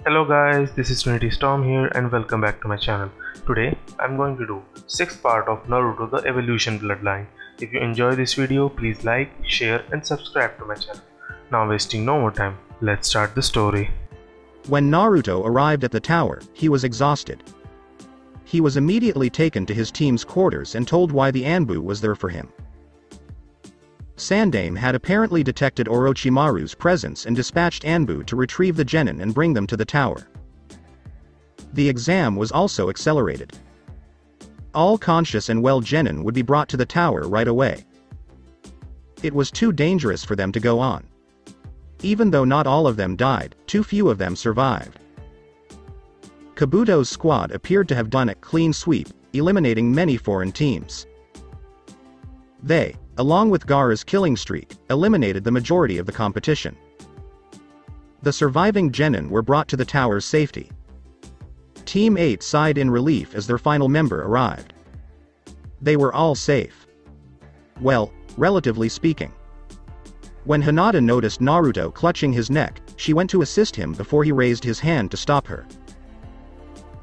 Hello guys, this is Trinity Storm here and welcome back to my channel. Today I'm going to do 6th part of Naruto the Evolution Bloodline. If you enjoy this video, please like, share and subscribe to my channel. Now wasting no more time, let's start the story. When Naruto arrived at the tower, he was exhausted. He was immediately taken to his team's quarters and told why the Anbu was there for him. Sandaime had apparently detected Orochimaru's presence and dispatched Anbu to retrieve the genin and bring them to the tower. The exam was also accelerated. All conscious and well genin would be brought to the tower right away. It was too dangerous for them to go on. Even though not all of them died, too few of them survived. Kabuto's squad appeared to have done a clean sweep, eliminating many foreign teams. They, along with Gaara's killing streak, eliminated the majority of the competition. The surviving genin were brought to the tower's safety. Team 8 sighed in relief as their final member arrived. They were all safe. Well, relatively speaking. When Hinata noticed Naruto clutching his neck, she went to assist him before he raised his hand to stop her.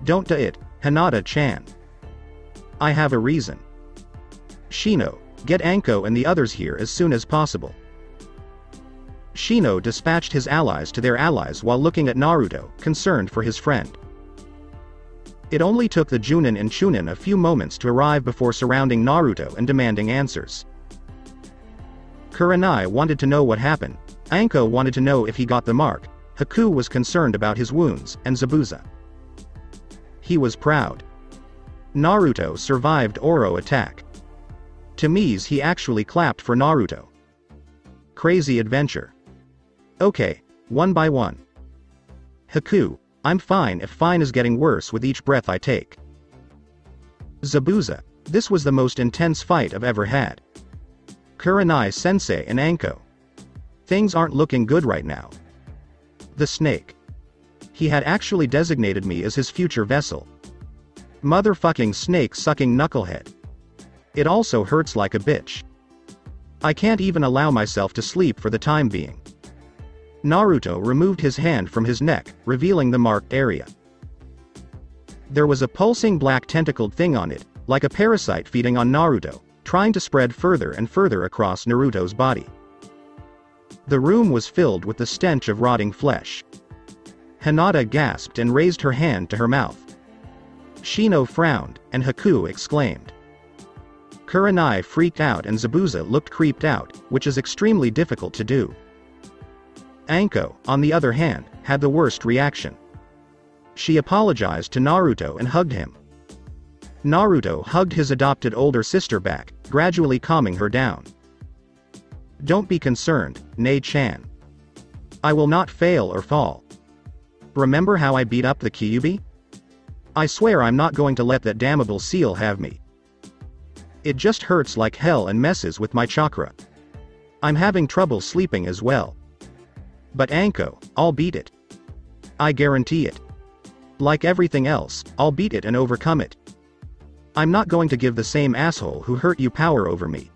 "Don't do it, Hinata-chan. I have a reason. Shino, get Anko and the others here as soon as possible." Shino dispatched his allies to their allies while looking at Naruto, concerned for his friend. It only took the Junin and Chunin a few moments to arrive before surrounding Naruto and demanding answers. Kurenai wanted to know what happened, Anko wanted to know if he got the mark, Haku was concerned about his wounds, and Zabuza. He was proud. Naruto survived Oro attack. To Mise he actually clapped for Naruto. Crazy adventure. Okay, one by one. Haku, I'm fine if fine is getting worse with each breath I take. Zabuza, this was the most intense fight I've ever had. Kurenai sensei and Anko. Things aren't looking good right now. The snake. He had actually designated me as his future vessel. Motherfucking snake-sucking knucklehead. It also hurts like a bitch. I can't even allow myself to sleep for the time being. Naruto removed his hand from his neck, revealing the marked area. There was a pulsing black tentacled thing on it, like a parasite feeding on Naruto, trying to spread further and further across Naruto's body. The room was filled with the stench of rotting flesh. Hinata gasped and raised her hand to her mouth. Shino frowned, and Haku exclaimed. Kurenai freaked out and Zabuza looked creeped out, which is extremely difficult to do. Anko, on the other hand, had the worst reaction. She apologized to Naruto and hugged him. Naruto hugged his adopted older sister back, gradually calming her down. "Don't be concerned, Nei-chan. I will not fail or fall. Remember how I beat up the Kyuubi? I swear I'm not going to let that damnable seal have me. It just hurts like hell and messes with my chakra. I'm having trouble sleeping as well. But Anko, I'll beat it. I guarantee it. Like everything else, I'll beat it and overcome it. I'm not going to give the same asshole who hurt you power over me.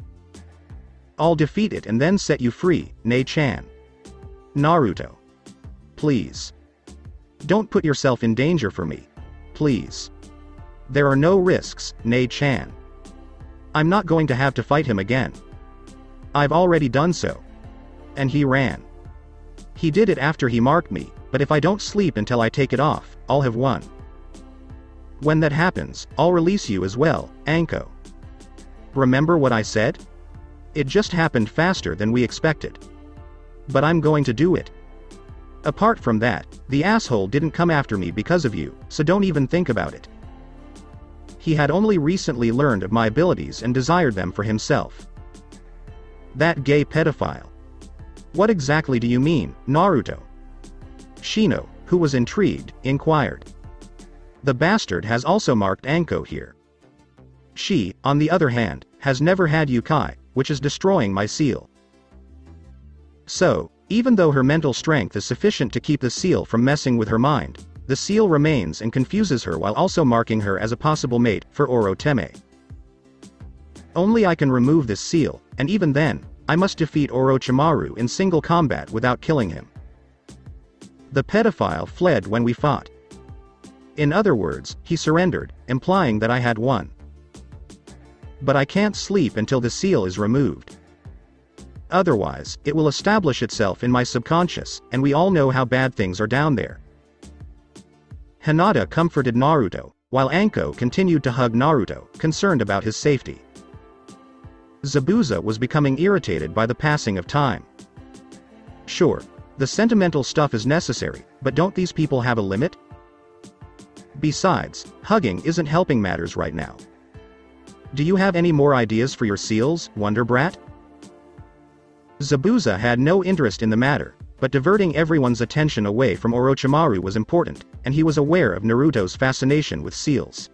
I'll defeat it and then set you free, Nei-chan. Naruto. Please. Don't put yourself in danger for me. Please. There are no risks, Nei-chan. I'm not going to have to fight him again. I've already done so." And he ran. He did it after he marked me, but if I don't sleep until I take it off, I'll have won. When that happens, I'll release you as well, Anko. Remember what I said? It just happened faster than we expected. But I'm going to do it. Apart from that, the asshole didn't come after me because of you, so don't even think about it. He had only recently learned of my abilities and desired them for himself. That gay pedophile. What exactly do you mean, Naruto? Shino, who was intrigued, inquired. The bastard has also marked Anko here. She, on the other hand, has never had Yukai, which is destroying my seal. So, even though her mental strength is sufficient to keep the seal from messing with her mind, the seal remains and confuses her while also marking her as a possible mate for Oroteme. Only I can remove this seal, and even then, I must defeat Orochimaru in single combat without killing him. The pedophile fled when we fought. In other words, he surrendered, implying that I had won. But I can't sleep until the seal is removed. Otherwise, it will establish itself in my subconscious, and we all know how bad things are down there. Hinata comforted Naruto, while Anko continued to hug Naruto, concerned about his safety. Zabuza was becoming irritated by the passing of time. Sure, the sentimental stuff is necessary, but don't these people have a limit? Besides, hugging isn't helping matters right now. Do you have any more ideas for your seals, Wonder Brat? Zabuza had no interest in the matter, but diverting everyone's attention away from Orochimaru was important, and he was aware of Naruto's fascination with seals.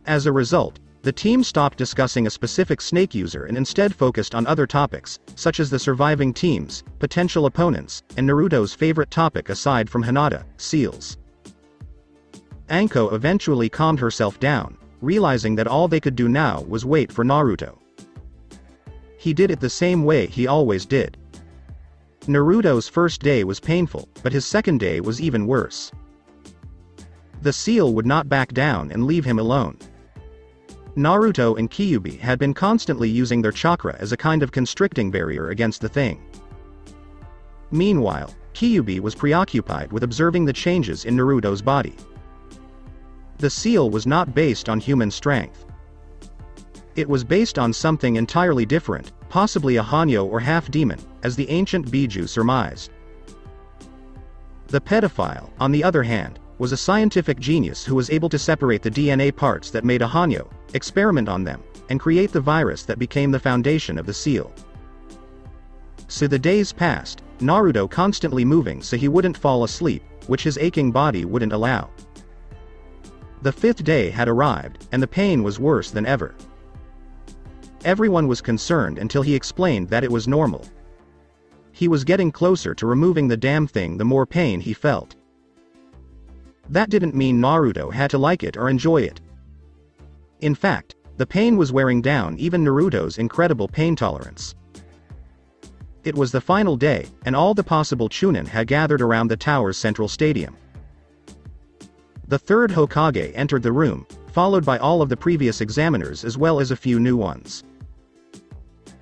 As a result, the team stopped discussing a specific snake user and instead focused on other topics, such as the surviving teams, potential opponents, and Naruto's favorite topic aside from Hinata, seals. Anko eventually calmed herself down, realizing that all they could do now was wait for Naruto. He did it the same way he always did. Naruto's first day was painful, but his second day was even worse. The seal would not back down and leave him alone. Naruto and Kyuubi had been constantly using their chakra as a kind of constricting barrier against the thing. Meanwhile, Kyuubi was preoccupied with observing the changes in Naruto's body. The seal was not based on human strength. It was based on something entirely different, possibly a Hanyo or half-demon, as the ancient Biju surmised. The pedophile, on the other hand, was a scientific genius who was able to separate the DNA parts that made a Hanyo, experiment on them, and create the virus that became the foundation of the seal. So the days passed, Naruto constantly moving so he wouldn't fall asleep, which his aching body wouldn't allow. The fifth day had arrived, and the pain was worse than ever. Everyone was concerned until he explained that it was normal. He was getting closer to removing the damn thing the more pain he felt. That didn't mean Naruto had to like it or enjoy it. In fact, the pain was wearing down even Naruto's incredible pain tolerance. It was the final day, and all the possible Chunin had gathered around the tower's central stadium. The third Hokage entered the room, followed by all of the previous examiners as well as a few new ones.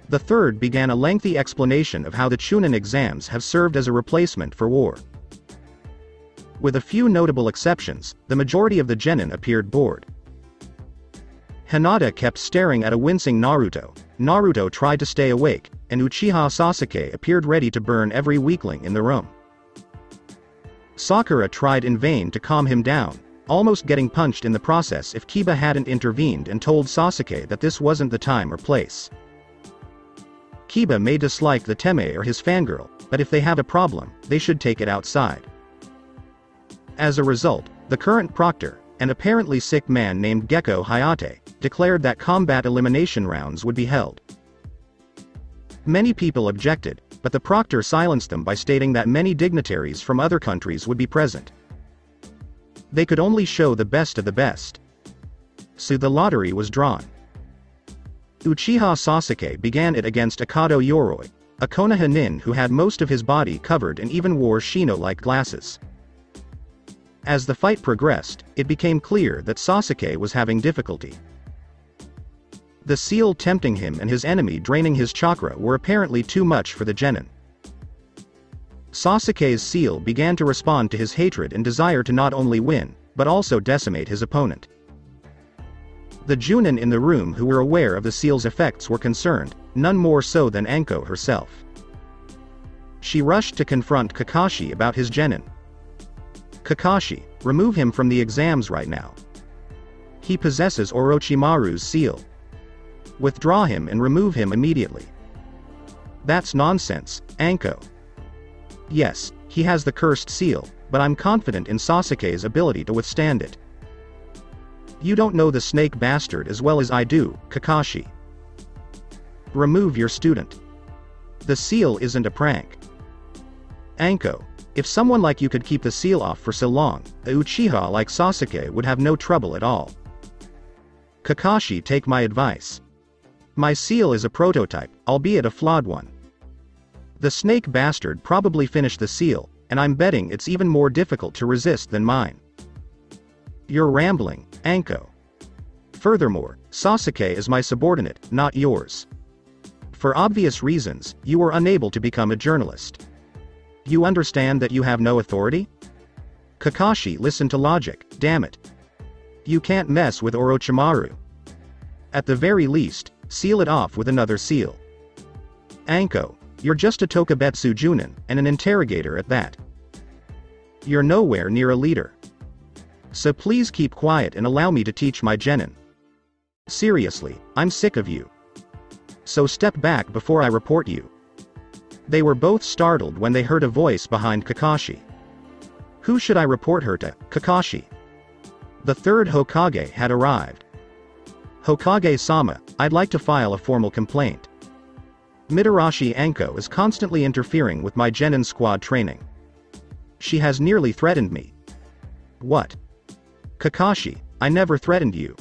The third began a lengthy explanation of how the Chunin exams have served as a replacement for war. With a few notable exceptions, the majority of the genin appeared bored. Hinata kept staring at a wincing Naruto, Naruto tried to stay awake, and Uchiha Sasuke appeared ready to burn every weakling in the room. Sakura tried in vain to calm him down, almost getting punched in the process if Kiba hadn't intervened and told Sasuke that this wasn't the time or place. Kiba may dislike the Teme or his fangirl, but if they have a problem, they should take it outside. As a result, the current proctor, an apparently sick man named Gekko Hayate, declared that combat elimination rounds would be held. Many people objected, but the proctor silenced them by stating that many dignitaries from other countries would be present. They could only show the best of the best. So the lottery was drawn. Uchiha Sasuke began it against Akado Yoroi, a Konoha nin who had most of his body covered and even wore Shino-like glasses. As the fight progressed, it became clear that Sasuke was having difficulty. The seal tempting him and his enemy draining his chakra were apparently too much for the genin. Sasuke's seal began to respond to his hatred and desire to not only win, but also decimate his opponent. The Junin in the room who were aware of the seal's effects were concerned, none more so than Anko herself. She rushed to confront Kakashi about his genin. Kakashi, remove him from the exams right now. He possesses Orochimaru's seal. Withdraw him and remove him immediately. That's nonsense, Anko. Yes, he has the cursed seal, but I'm confident in Sasuke's ability to withstand it. You don't know the snake bastard as well as I do, Kakashi. Remove your student. The seal isn't a prank. Anko, if someone like you could keep the seal off for so long, a Uchiha like Sasuke would have no trouble at all. Kakashi, take my advice. My seal is a prototype, albeit a flawed one. The snake bastard probably finished the seal, and I'm betting it's even more difficult to resist than mine. You're rambling, Anko. Furthermore, Sasuke is my subordinate, not yours. For obvious reasons, you were unable to become a journalist. You understand that you have no authority? Kakashi, listen to logic, damn it. You can't mess with Orochimaru. At the very least, seal it off with another seal. Anko, you're just a Tokubetsu Junin, and an interrogator at that. You're nowhere near a leader. So please keep quiet and allow me to teach my genin. Seriously, I'm sick of you. So step back before I report you. They were both startled when they heard a voice behind Kakashi. Who should I report her to, Kakashi? The third Hokage had arrived. Hokage-sama, I'd like to file a formal complaint. Mitarashi Anko is constantly interfering with my genin squad training. She has nearly threatened me. What? Kakashi, I never threatened you.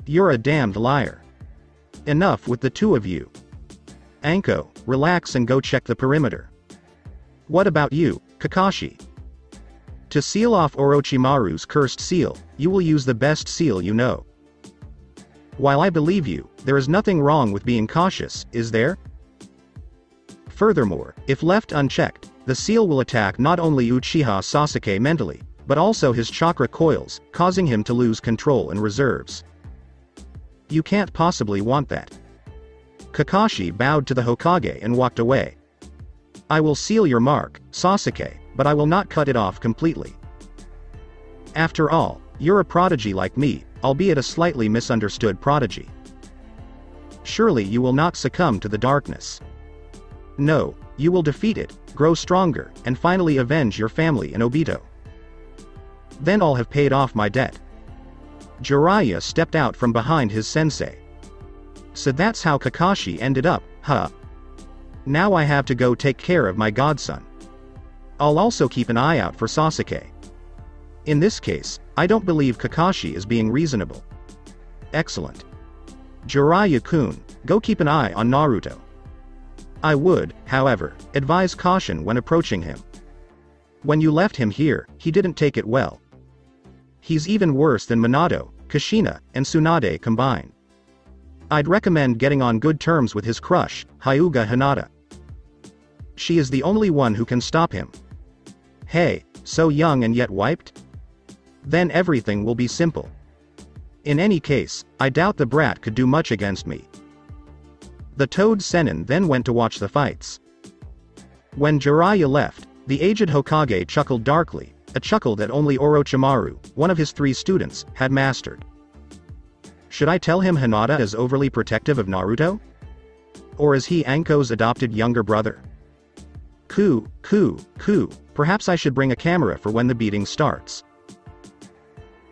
You're a damned liar. Enough with the two of you. Anko, relax and go check the perimeter. What about you, Kakashi? To seal off Orochimaru's cursed seal, you will use the best seal you know. While I believe you, there is nothing wrong with being cautious, is there? Furthermore, if left unchecked, the seal will attack not only Uchiha Sasuke mentally, but also his chakra coils, causing him to lose control and reserves. You can't possibly want that. Kakashi bowed to the Hokage and walked away. I will seal your mark, Sasuke, but I will not cut it off completely. After all, you're a prodigy like me, albeit a slightly misunderstood prodigy. Surely you will not succumb to the darkness. No, you will defeat it, grow stronger, and finally avenge your family in Obito. Then I'll have paid off my debt. Jiraiya stepped out from behind his sensei. So that's how Kakashi ended up, huh? Now I have to go take care of my godson. I'll also keep an eye out for Sasuke. In this case, I don't believe Kakashi is being reasonable. Excellent. Jiraiya-kun, go keep an eye on Naruto. I would, however, advise caution when approaching him. When you left him here, he didn't take it well. He's even worse than Minato, Kushina, and Tsunade combined. I'd recommend getting on good terms with his crush, Hyuga Hinata. She is the only one who can stop him. Hey, so young and yet wiped? Then everything will be simple. In any case, I doubt the brat could do much against me. The Toad Sennin then went to watch the fights. When Jiraiya left, the aged Hokage chuckled darkly, a chuckle that only Orochimaru, one of his 3 students, had mastered. Should I tell him Hinata is overly protective of Naruto? Or is he Anko's adopted younger brother? Perhaps I should bring a camera for when the beating starts.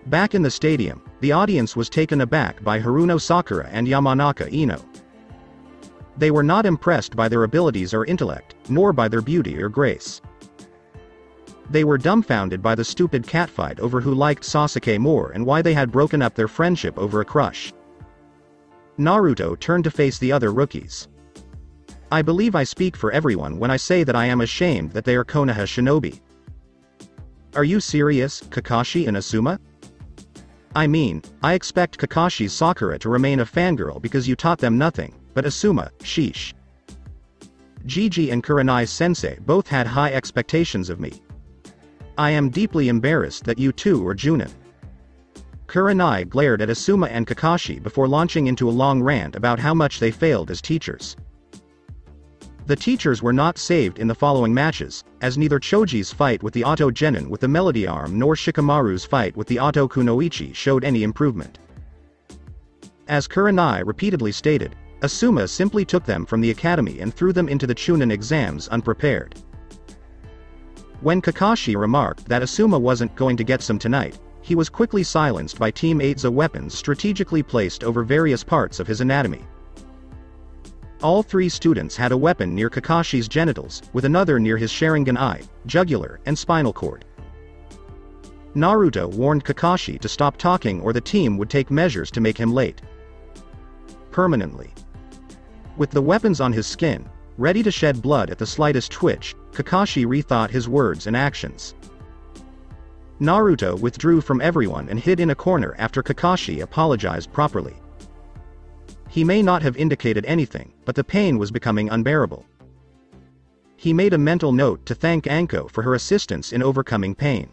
Back in the stadium, the audience was taken aback by Haruno Sakura and Yamanaka Ino. They were not impressed by their abilities or intellect, nor by their beauty or grace. They were dumbfounded by the stupid catfight over who liked Sasuke more and why they had broken up their friendship over a crush. Naruto turned to face the other rookies. I believe I speak for everyone when I say that I am ashamed that they are Konoha shinobi. Are you serious, Kakashi and Asuma? I mean, I expect Kakashi's Sakura to remain a fangirl because you taught them nothing, but Asuma, sheesh. Gigi and Kurenai sensei both had high expectations of me. I am deeply embarrassed that you two are Junin. Kurenai glared at Asuma and Kakashi before launching into a long rant about how much they failed as teachers. The teachers were not saved in the following matches, as neither Choji's fight with the Auto Genin with the Melody Arm nor Shikamaru's fight with the Auto Kunoichi showed any improvement. As Kurenai repeatedly stated, Asuma simply took them from the academy and threw them into the Chunin exams unprepared. When Kakashi remarked that Asuma wasn't going to get some tonight, he was quickly silenced by Team 8's weapons strategically placed over various parts of his anatomy. All 3 students had a weapon near Kakashi's genitals, with another near his Sharingan eye, jugular, and spinal cord. Naruto warned Kakashi to stop talking or the team would take measures to make him late. Permanently. With the weapons on his skin, ready to shed blood at the slightest twitch, Kakashi rethought his words and actions. Naruto withdrew from everyone and hid in a corner after Kakashi apologized properly. He may not have indicated anything, but the pain was becoming unbearable. He made a mental note to thank Anko for her assistance in overcoming pain.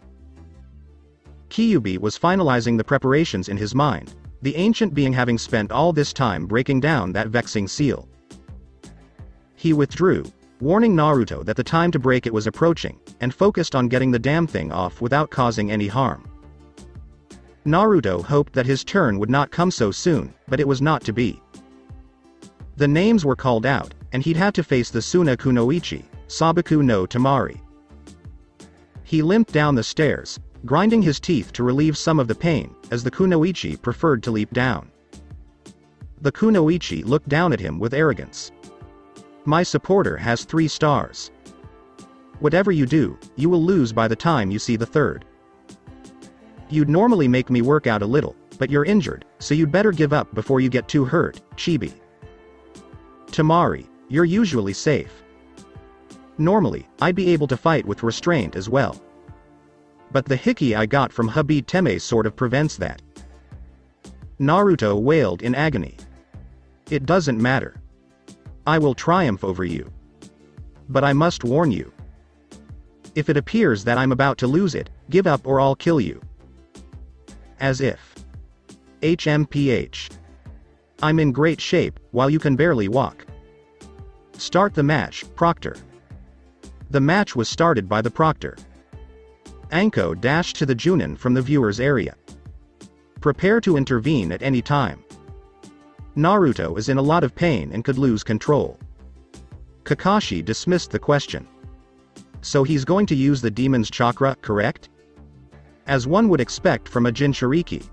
Kyuubi was finalizing the preparations in his mind, the ancient being having spent all this time breaking down that vexing seal. He withdrew, warning Naruto that the time to break it was approaching, and focused on getting the damn thing off without causing any harm. Naruto hoped that his turn would not come so soon, but it was not to be. The names were called out, and he'd had to face the Suna Kunoichi, Sabaku no Tamari. He limped down the stairs, grinding his teeth to relieve some of the pain, as the Kunoichi preferred to leap down. The Kunoichi looked down at him with arrogance. My supporter has 3 stars. Whatever you do, you will lose by the time you see the 3rd. You'd normally make me work out a little, but you're injured, so you'd better give up before you get too hurt, Chibi. Tamari, you're usually safe. Normally, I'd be able to fight with restraint as well. But the hickey I got from Hubby Teme sort of prevents that. Naruto wailed in agony. It doesn't matter. I will triumph over you. But I must warn you. If it appears that I'm about to lose it, give up or I'll kill you. As if. HMPH. I'm in great shape, while you can barely walk. Start the match, Proctor. The match was started by the Proctor. Anko dashed to the Junin from the viewer's area. Prepare to intervene at any time. Naruto is in a lot of pain and could lose control. Kakashi dismissed the question. So he's going to use the demon's chakra, correct? As one would expect from a Jinchuriki.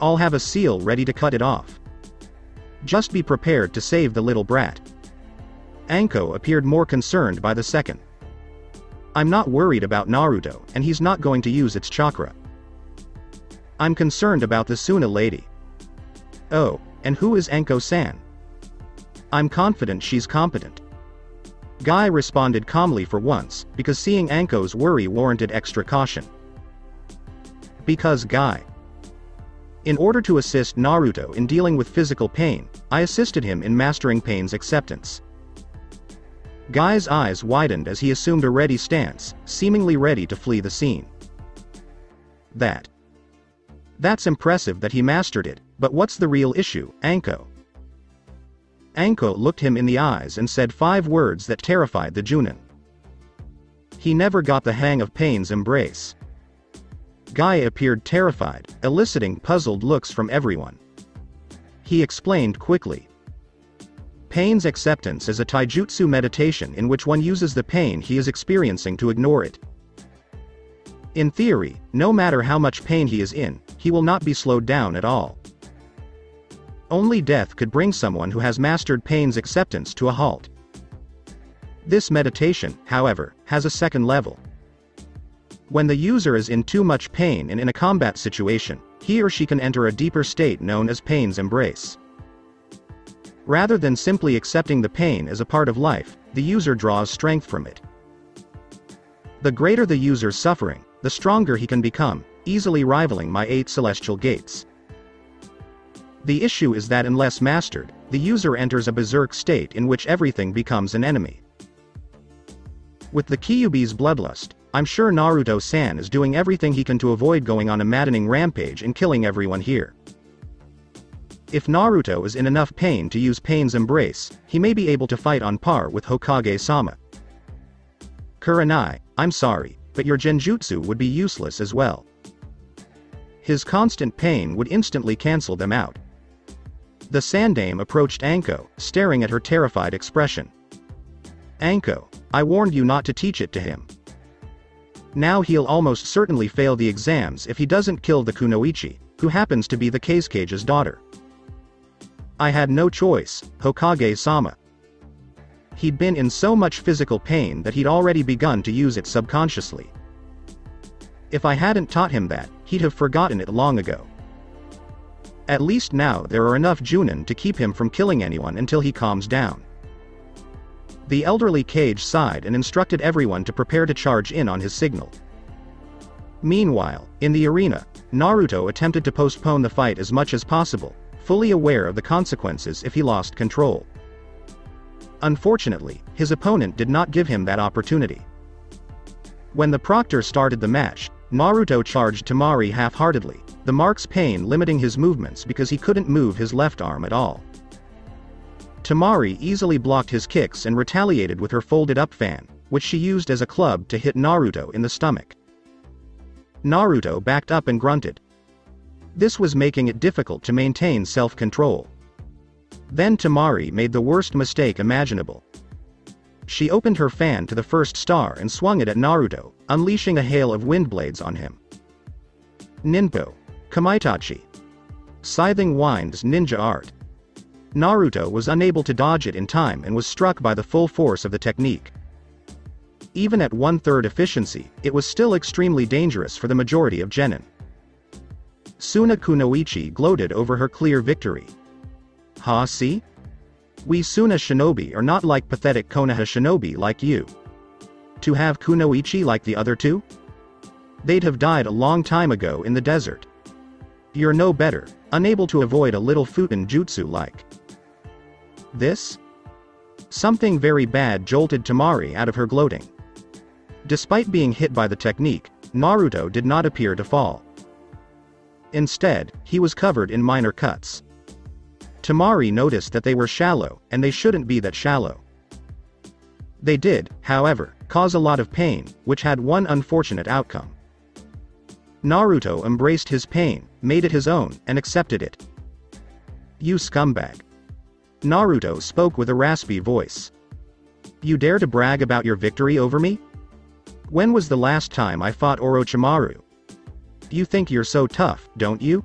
I'll have a seal ready to cut it off. Just be prepared to save the little brat. Anko appeared more concerned by the second. I'm not worried about Naruto, and he's not going to use its chakra. I'm concerned about the Suna lady. Oh, and who is Anko-san? I'm confident she's competent. Guy responded calmly for once, because seeing Anko's worry warranted extra caution. Because Guy. In order to assist Naruto in dealing with physical pain, I assisted him in mastering pain's acceptance. Guy's eyes widened as he assumed a ready stance, seemingly ready to flee the scene. That's impressive that he mastered it, but what's the real issue, Anko? Anko looked him in the eyes and said 5 words that terrified the Junin. He never got the hang of pain's embrace. Guy appeared terrified, eliciting puzzled looks from everyone. He explained quickly. Pain's acceptance is a taijutsu meditation in which one uses the pain he is experiencing to ignore it. In theory, no matter how much pain he is in, he will not be slowed down at all. Only death could bring someone who has mastered pain's acceptance to a halt. This meditation, however, has a second level. When the user is in too much pain and in a combat situation, he or she can enter a deeper state known as pain's embrace. Rather than simply accepting the pain as a part of life, the user draws strength from it. The greater the user's suffering, the stronger he can become, easily rivaling my 8 celestial gates. The issue is that unless mastered, the user enters a berserk state in which everything becomes an enemy. With the Kyuubi's bloodlust, I'm sure Naruto-san is doing everything he can to avoid going on a maddening rampage and killing everyone here. If Naruto is in enough pain to use pain's embrace, he may be able to fight on par with Hokage-sama. Kurenai, I'm sorry, but your genjutsu would be useless as well. His constant pain would instantly cancel them out. The Sandame approached Anko, staring at her terrified expression. Anko, I warned you not to teach it to him. Now he'll almost certainly fail the exams if he doesn't kill the Kunoichi, who happens to be the Kasuke's daughter. I had no choice, Hokage-sama. He'd been in so much physical pain that he'd already begun to use it subconsciously. If I hadn't taught him that, he'd have forgotten it long ago. At least now there are enough Junin to keep him from killing anyone until he calms down. The elderly Kage sighed and instructed everyone to prepare to charge in on his signal. Meanwhile, in the arena, Naruto attempted to postpone the fight as much as possible, fully aware of the consequences if he lost control. Unfortunately, his opponent did not give him that opportunity. When the proctor started the match, Naruto charged Temari half-heartedly, the mark's pain limiting his movements because he couldn't move his left arm at all. Temari easily blocked his kicks and retaliated with her folded-up fan, which she used as a club to hit Naruto in the stomach. Naruto backed up and grunted. This was making it difficult to maintain self-control. Then Temari made the worst mistake imaginable. She opened her fan to the first star and swung it at Naruto, unleashing a hail of wind blades on him. Ninpo. Kamaitachi. Scything Wind's ninja art. Naruto was unable to dodge it in time and was struck by the full force of the technique. Even at 1/3 efficiency, it was still extremely dangerous for the majority of genin. Suna Kunoichi gloated over her clear victory. Ha, see? We Suna shinobi are not like pathetic Konoha shinobi like you. To have Kunoichi like the other two? They'd have died a long time ago in the desert. You're no better, unable to avoid a little Futen jutsu like this? Something very bad jolted Temari out of her gloating. Despite being hit by the technique, Naruto did not appear to fall. Instead, he was covered in minor cuts. Temari noticed that they were shallow, and they shouldn't be that shallow. They did, however, cause a lot of pain, which had one unfortunate outcome. Naruto embraced his pain, made it his own, and accepted it. You scumbag. Naruto spoke with a raspy voice. You dare to brag about your victory over me? When was the last time I fought Orochimaru? You think you're so tough, don't you?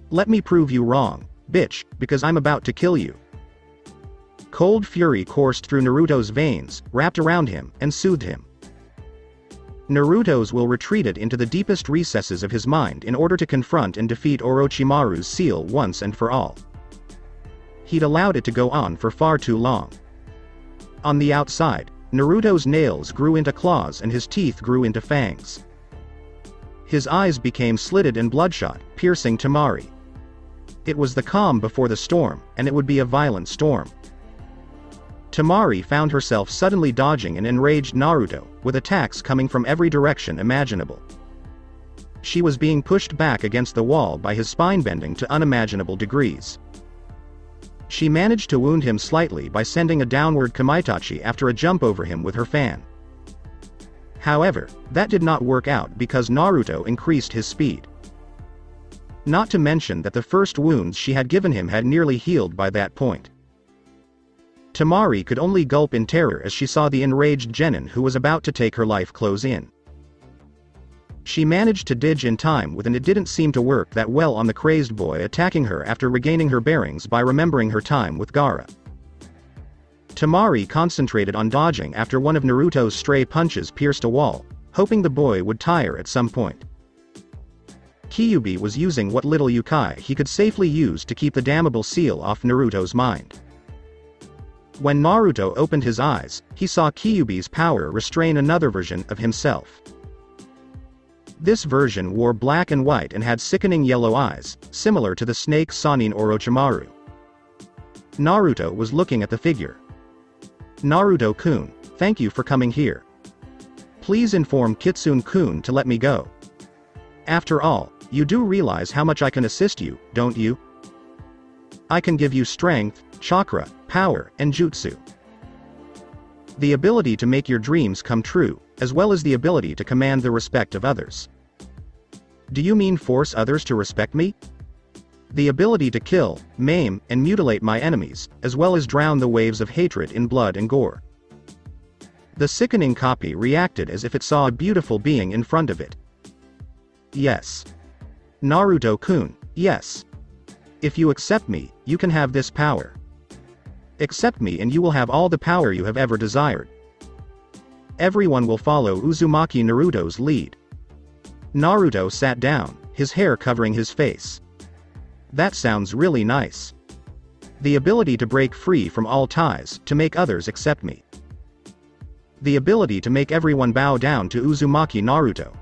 Let me prove you wrong, bitch, because I'm about to kill you. Cold fury coursed through Naruto's veins, wrapped around him, and soothed him. Naruto's will retreated into the deepest recesses of his mind in order to confront and defeat Orochimaru's seal once and for all. He'd allowed it to go on for far too long. On the outside, Naruto's nails grew into claws and his teeth grew into fangs. His eyes became slitted and bloodshot, piercing Temari. It was the calm before the storm, and it would be a violent storm. Temari found herself suddenly dodging an enraged Naruto, with attacks coming from every direction imaginable. She was being pushed back against the wall by his spine bending to unimaginable degrees. She managed to wound him slightly by sending a downward kamaitachi after a jump over him with her fan. However, that did not work out because Naruto increased his speed. Not to mention that the first wounds she had given him had nearly healed by that point. Temari could only gulp in terror as she saw the enraged genin who was about to take her life close in. She managed to dodge in time and it didn't seem to work that well on the crazed boy attacking her after regaining her bearings by remembering her time with Gaara. Temari concentrated on dodging after one of Naruto's stray punches pierced a wall, hoping the boy would tire at some point. Kyuubi was using what little yukai he could safely use to keep the damnable seal off Naruto's mind. When Naruto opened his eyes, he saw Kyuubi's power restrain another version of himself. This version wore black and white and had sickening yellow eyes, similar to the snake Sannin Orochimaru. Naruto was looking at the figure. Naruto-kun, thank you for coming here. Please inform Kitsune-kun to let me go. After all, you do realize how much I can assist you, don't you? I can give you strength, chakra, power, and jutsu. The ability to make your dreams come true, as well as the ability to command the respect of others. Do you mean force others to respect me? The ability to kill, maim, and mutilate my enemies, as well as drown the waves of hatred in blood and gore. The sickening copy reacted as if it saw a beautiful being in front of it. Yes. Naruto-kun, yes. If you accept me, you can have this power. Accept me and you will have all the power you have ever desired. Everyone will follow Uzumaki Naruto's lead. Naruto sat down, his hair covering his face. That sounds really nice. The ability to break free from all ties, to make others accept me. The ability to make everyone bow down to Uzumaki Naruto.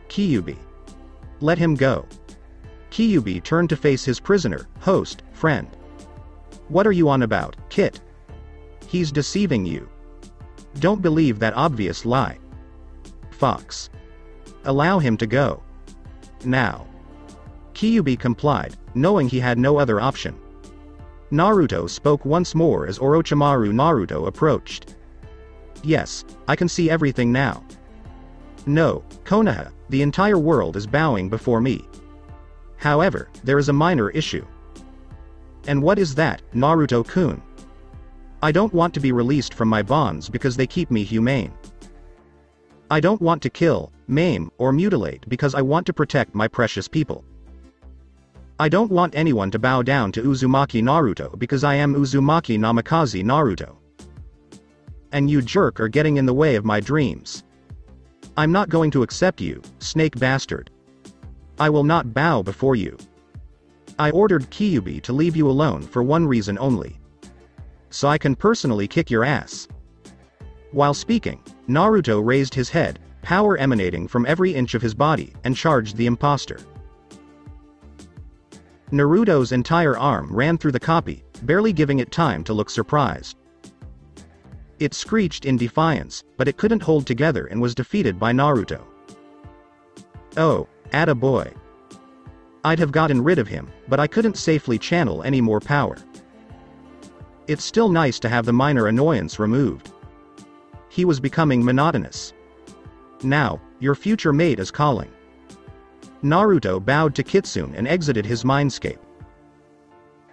Kyuubi. Let him go. Kyuubi turned to face his prisoner, host, friend. What are you on about, Kit? He's deceiving you. Don't believe that obvious lie. Fox. Allow him to go. Now. Kyuubi complied, knowing he had no other option. Naruto spoke once more as Orochimaru Naruto approached. Yes, I can see everything now. No, Konoha, the entire world is bowing before me. However, there is a minor issue. And what is that, Naruto-kun? I don't want to be released from my bonds because they keep me humane. I don't want to kill, maim, or mutilate because I want to protect my precious people. I don't want anyone to bow down to Uzumaki Naruto because I am Uzumaki Namikaze Naruto. And you jerk are getting in the way of my dreams. I'm not going to accept you, snake bastard. I will not bow before you. I ordered Kyuubi to leave you alone for one reason only. So I can personally kick your ass. While speaking, Naruto raised his head, power emanating from every inch of his body, and charged the imposter. Naruto's entire arm ran through the copy, barely giving it time to look surprised. It screeched in defiance, but it couldn't hold together and was defeated by Naruto. Oh, atta boy. I'd have gotten rid of him, but I couldn't safely channel any more power. It's still nice to have the minor annoyance removed. He was becoming monotonous. Now, your future mate is calling. Naruto bowed to Kitsune and exited his mindscape.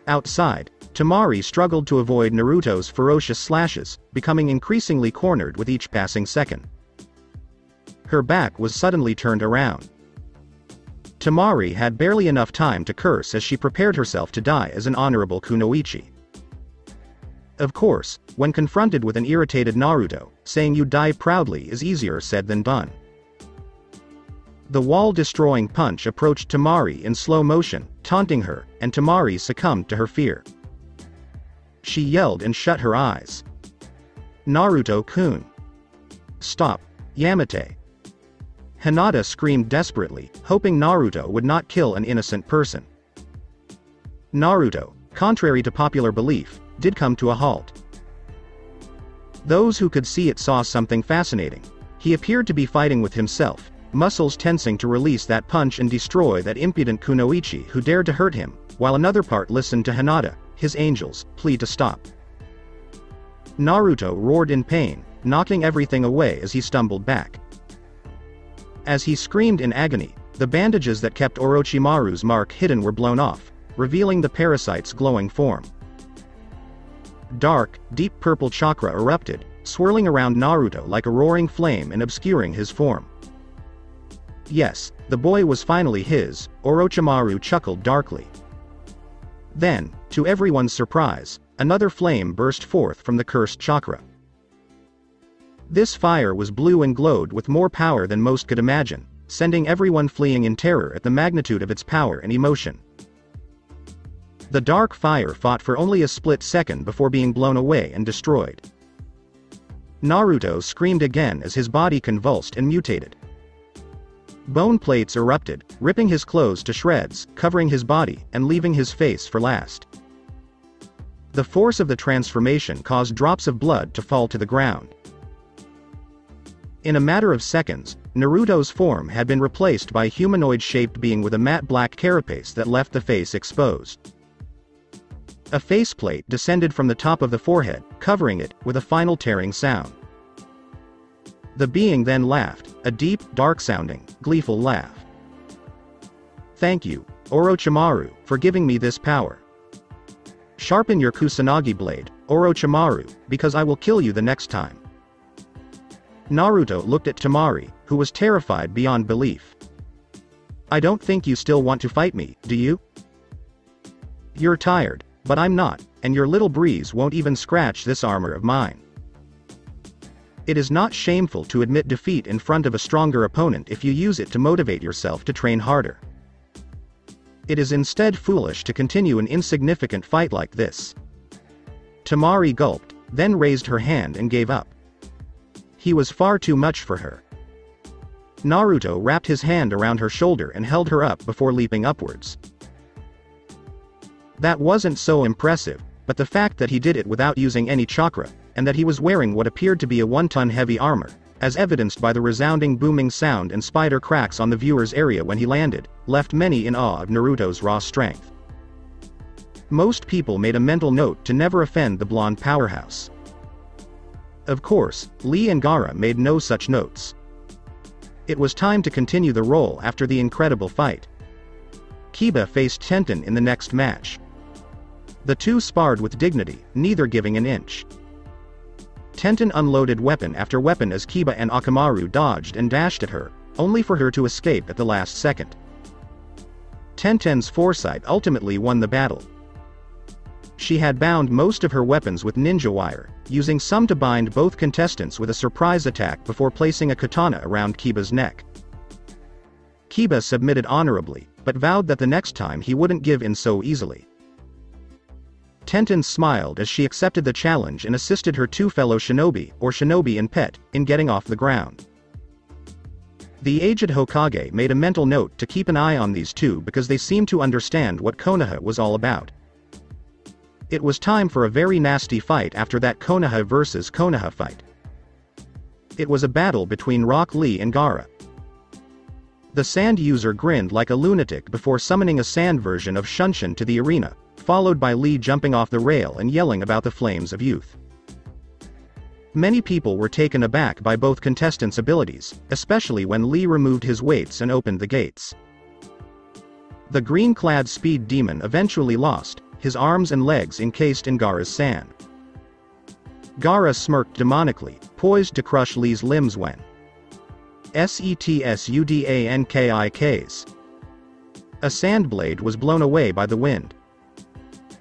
Outside, Temari struggled to avoid Naruto's ferocious slashes, becoming increasingly cornered with each passing second. Her back was suddenly turned around. Temari had barely enough time to curse as she prepared herself to die as an honorable kunoichi. Of course, when confronted with an irritated Naruto, saying you die proudly is easier said than done. The wall-destroying punch approached Temari in slow motion, taunting her, and Temari succumbed to her fear. She yelled and shut her eyes. Naruto-kun. Stop, Yamate. Hinata screamed desperately, hoping Naruto would not kill an innocent person. Naruto, contrary to popular belief, did come to a halt. Those who could see it saw something fascinating. He appeared to be fighting with himself, muscles tensing to release that punch and destroy that impudent kunoichi who dared to hurt him, while another part listened to Hinata, his angels, plead to stop. Naruto roared in pain, knocking everything away as he stumbled back. As he screamed in agony, the bandages that kept Orochimaru's mark hidden were blown off, revealing the parasite's glowing form. Dark, deep purple chakra erupted, swirling around Naruto like a roaring flame and obscuring his form. Yes, the boy was finally his, Orochimaru chuckled darkly. Then, to everyone's surprise, another flame burst forth from the cursed chakra. This fire was blue and glowed with more power than most could imagine, sending everyone fleeing in terror at the magnitude of its power and emotion. The dark fire fought for only a split second before being blown away and destroyed. Naruto screamed again as his body convulsed and mutated. Bone plates erupted, ripping his clothes to shreds, covering his body, and leaving his face for last. The force of the transformation caused drops of blood to fall to the ground. In a matter of seconds, Naruto's form had been replaced by a humanoid-shaped being with a matte black carapace that left the face exposed. A faceplate descended from the top of the forehead, covering it, with a final tearing sound. The being then laughed, a deep, dark-sounding, gleeful laugh. Thank you, Orochimaru, for giving me this power. Sharpen your Kusanagi blade, Orochimaru, because I will kill you the next time. Naruto looked at Temari, who was terrified beyond belief. I don't think you still want to fight me, do you? You're tired, but I'm not, and your little breeze won't even scratch this armor of mine. It is not shameful to admit defeat in front of a stronger opponent if you use it to motivate yourself to train harder. It is instead foolish to continue an insignificant fight like this. Temari gulped, then raised her hand and gave up. He was far too much for her. Naruto wrapped his hand around her shoulder and held her up before leaping upwards. That wasn't so impressive, but the fact that he did it without using any chakra, and that he was wearing what appeared to be a 1-ton heavy armor, as evidenced by the resounding booming sound and spider cracks on the viewer's area when he landed, left many in awe of Naruto's raw strength. Most people made a mental note to never offend the blonde powerhouse. Of course, Lee and Gaara made no such notes. It was time to continue the role after the incredible fight. Kiba faced Tenten in the next match. The two sparred with dignity, neither giving an inch. Tenten unloaded weapon after weapon as Kiba and Akamaru dodged and dashed at her, only for her to escape at the last second. Tenten's foresight ultimately won the battle. She had bound most of her weapons with ninja wire, using some to bind both contestants with a surprise attack before placing a katana around Kiba's neck. Kiba submitted honorably, but vowed that the next time he wouldn't give in so easily. Tenten smiled as she accepted the challenge and assisted her two fellow shinobi, or shinobi and pet, in getting off the ground. The aged Hokage made a mental note to keep an eye on these two because they seemed to understand what Konoha was all about. It was time for a very nasty fight after that Konoha versus Konoha fight. It was a battle between Rock Lee and Gaara. The sand user grinned like a lunatic before summoning a sand version of Shunshin to the arena, followed by Lee jumping off the rail and yelling about the flames of youth. Many people were taken aback by both contestants' abilities, especially when Lee removed his weights and opened the gates. The green-clad speed demon eventually lost, his arms and legs encased in Gaara's sand. Gaara smirked demonically, poised to crush Lee's limbs when SETSUDANKIKs. A sand blade was blown away by the wind.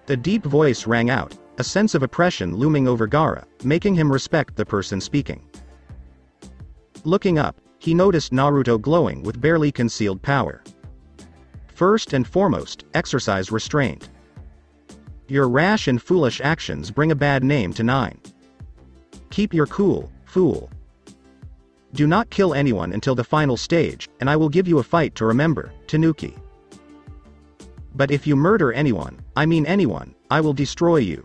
A deep voice rang out, a sense of oppression looming over Gaara, making him respect the person speaking. Looking up, he noticed Naruto glowing with barely concealed power. First and foremost, exercise restraint. Your rash and foolish actions bring a bad name to 9. Keep your cool, fool. Do not kill anyone until the final stage, and I will give you a fight to remember, Tanuki. But if you murder anyone, I mean anyone, I will destroy you.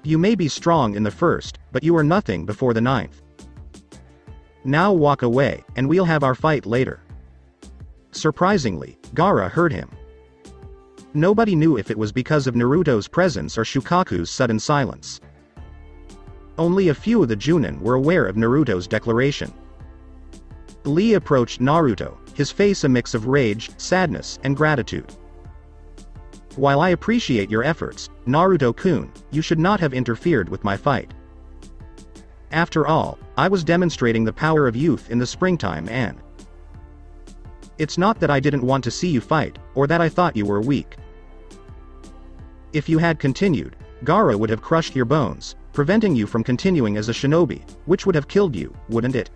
You may be strong in the first, but you are nothing before the 9th. Now walk away, and we'll have our fight later. Surprisingly, Gaara heard him. Nobody knew if it was because of Naruto's presence or Shukaku's sudden silence. Only a few of the Junin were aware of Naruto's declaration. Lee approached Naruto, his face a mix of rage, sadness, and gratitude. While I appreciate your efforts, Naruto-kun, you should not have interfered with my fight. After all, I was demonstrating the power of youth in the springtime and it's not that I didn't want to see you fight, or that I thought you were weak. If you had continued, Gaara would have crushed your bones, preventing you from continuing as a shinobi, which would have killed you, wouldn't it?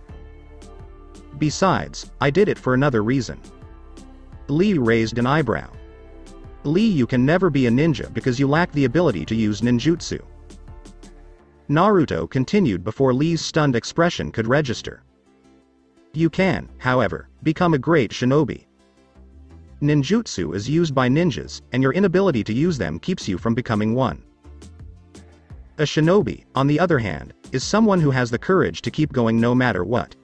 Besides, I did it for another reason. Lee raised an eyebrow. Lee, you can never be a ninja because you lack the ability to use ninjutsu. Naruto continued before Lee's stunned expression could register. You can, however, become a great shinobi. Ninjutsu is used by ninjas, and your inability to use them keeps you from becoming one. A shinobi, on the other hand, is someone who has the courage to keep going no matter what.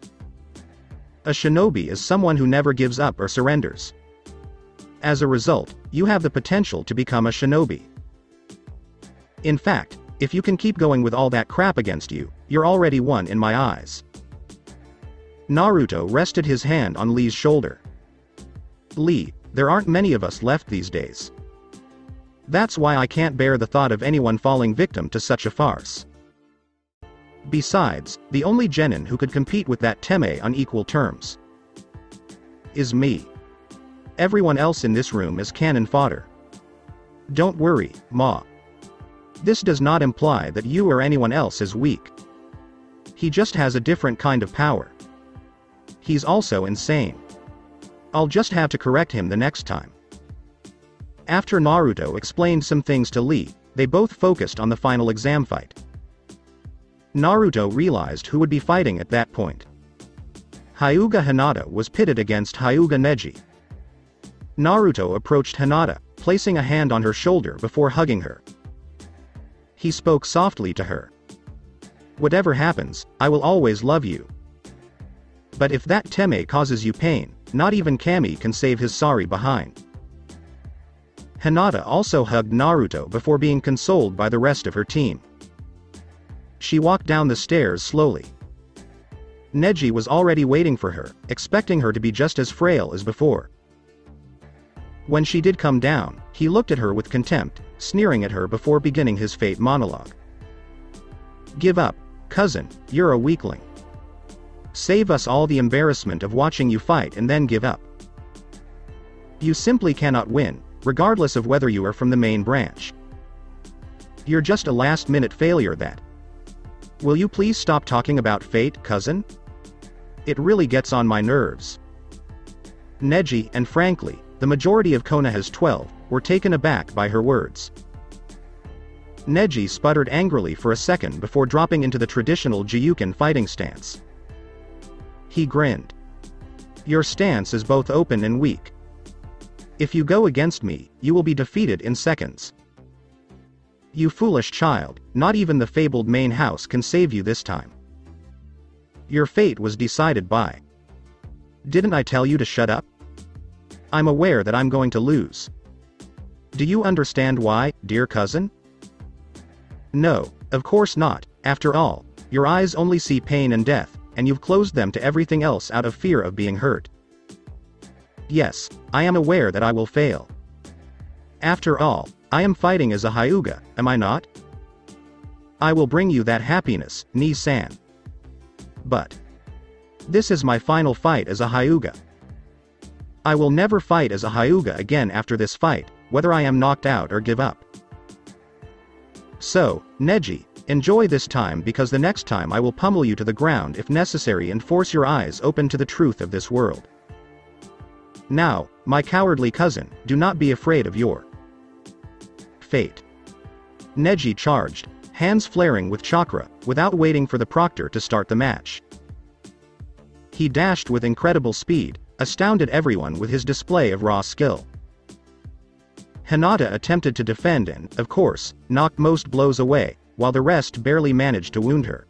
A shinobi is someone who never gives up or surrenders. As a result, you have the potential to become a shinobi. In fact, if you can keep going with all that crap against you, you're already one in my eyes. Naruto rested his hand on Lee's shoulder. Lee, there aren't many of us left these days. That's why I can't bear the thought of anyone falling victim to such a farce. Besides, the only genin who could compete with that Teme on equal terms is me. Everyone else in this room is cannon fodder. Don't worry, Ma. This does not imply that you or anyone else is weak. He just has a different kind of power. He's also insane. I'll just have to correct him the next time. After Naruto explained some things to Lee, they both focused on the final exam fight. Naruto realized who would be fighting at that point. Hyuga Hinata was pitted against Hyuga Neji. Naruto approached Hinata, placing a hand on her shoulder before hugging her. He spoke softly to her. "Whatever happens, I will always love you. But if that Teme causes you pain, not even Kami can save his sorry behind." Hinata also hugged Naruto before being consoled by the rest of her team. She walked down the stairs slowly. Neji was already waiting for her, expecting her to be just as frail as before. When she did come down, he looked at her with contempt, sneering at her before beginning his fate monologue. "Give up, cousin, you're a weakling. Save us all the embarrassment of watching you fight and then give up. You simply cannot win, regardless of whether you are from the main branch. You're just a last-minute failure that. Will you please stop talking about fate, cousin? It really gets on my nerves." Neji, and frankly, the majority of Konoha's 12, were taken aback by her words. Neji sputtered angrily for a second before dropping into the traditional Gyuken fighting stance. He grinned. "Your stance is both open and weak. If you go against me, you will be defeated in seconds. You foolish child, not even the fabled main house can save you this time. Your fate was decided by. Didn't I tell you to shut up? I'm aware that I'm going to lose. Do you understand why, dear cousin? No, of course not. After all, your eyes only see pain and death, and you've closed them to everything else out of fear of being hurt. Yes, I am aware that I will fail. After all, I am fighting as a Hyuga, am I not? I will bring you that happiness, Ni-san. But this is my final fight as a Hyuga. I will never fight as a Hyuga again after this fight, whether I am knocked out or give up. So, Neji, enjoy this time because the next time I will pummel you to the ground if necessary and force your eyes open to the truth of this world. Now, my cowardly cousin, do not be afraid of your fate." Neji charged, hands flaring with chakra, without waiting for the proctor to start the match. He dashed with incredible speed, astounded everyone with his display of raw skill. Hinata attempted to defend and, of course, knocked most blows away, while the rest barely managed to wound her.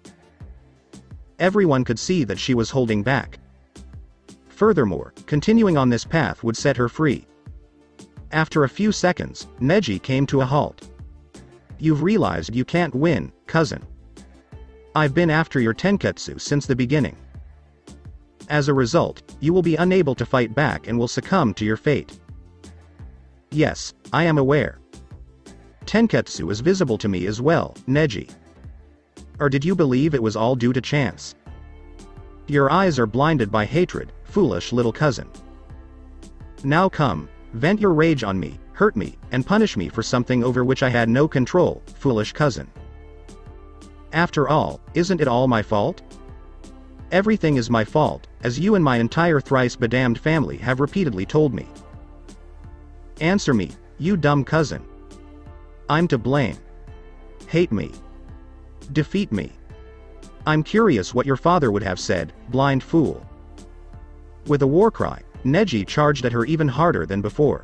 Everyone could see that she was holding back. Furthermore, continuing on this path would set her free. After a few seconds, Neji came to a halt. "You've realized you can't win, cousin. I've been after your tenketsu since the beginning. As a result, you will be unable to fight back and will succumb to your fate." "Yes, I am aware. Tenketsu is visible to me as well, Neji. Or did you believe it was all due to chance? Your eyes are blinded by hatred, foolish little cousin. Now come, vent your rage on me, hurt me, and punish me for something over which I had no control, foolish cousin. After all, isn't it all my fault? Everything is my fault, as you and my entire thrice-bedamned family have repeatedly told me. Answer me, you dumb cousin. I'm to blame. Hate me. Defeat me. I'm curious what your father would have said, blind fool." With a war cry, Neji charged at her even harder than before.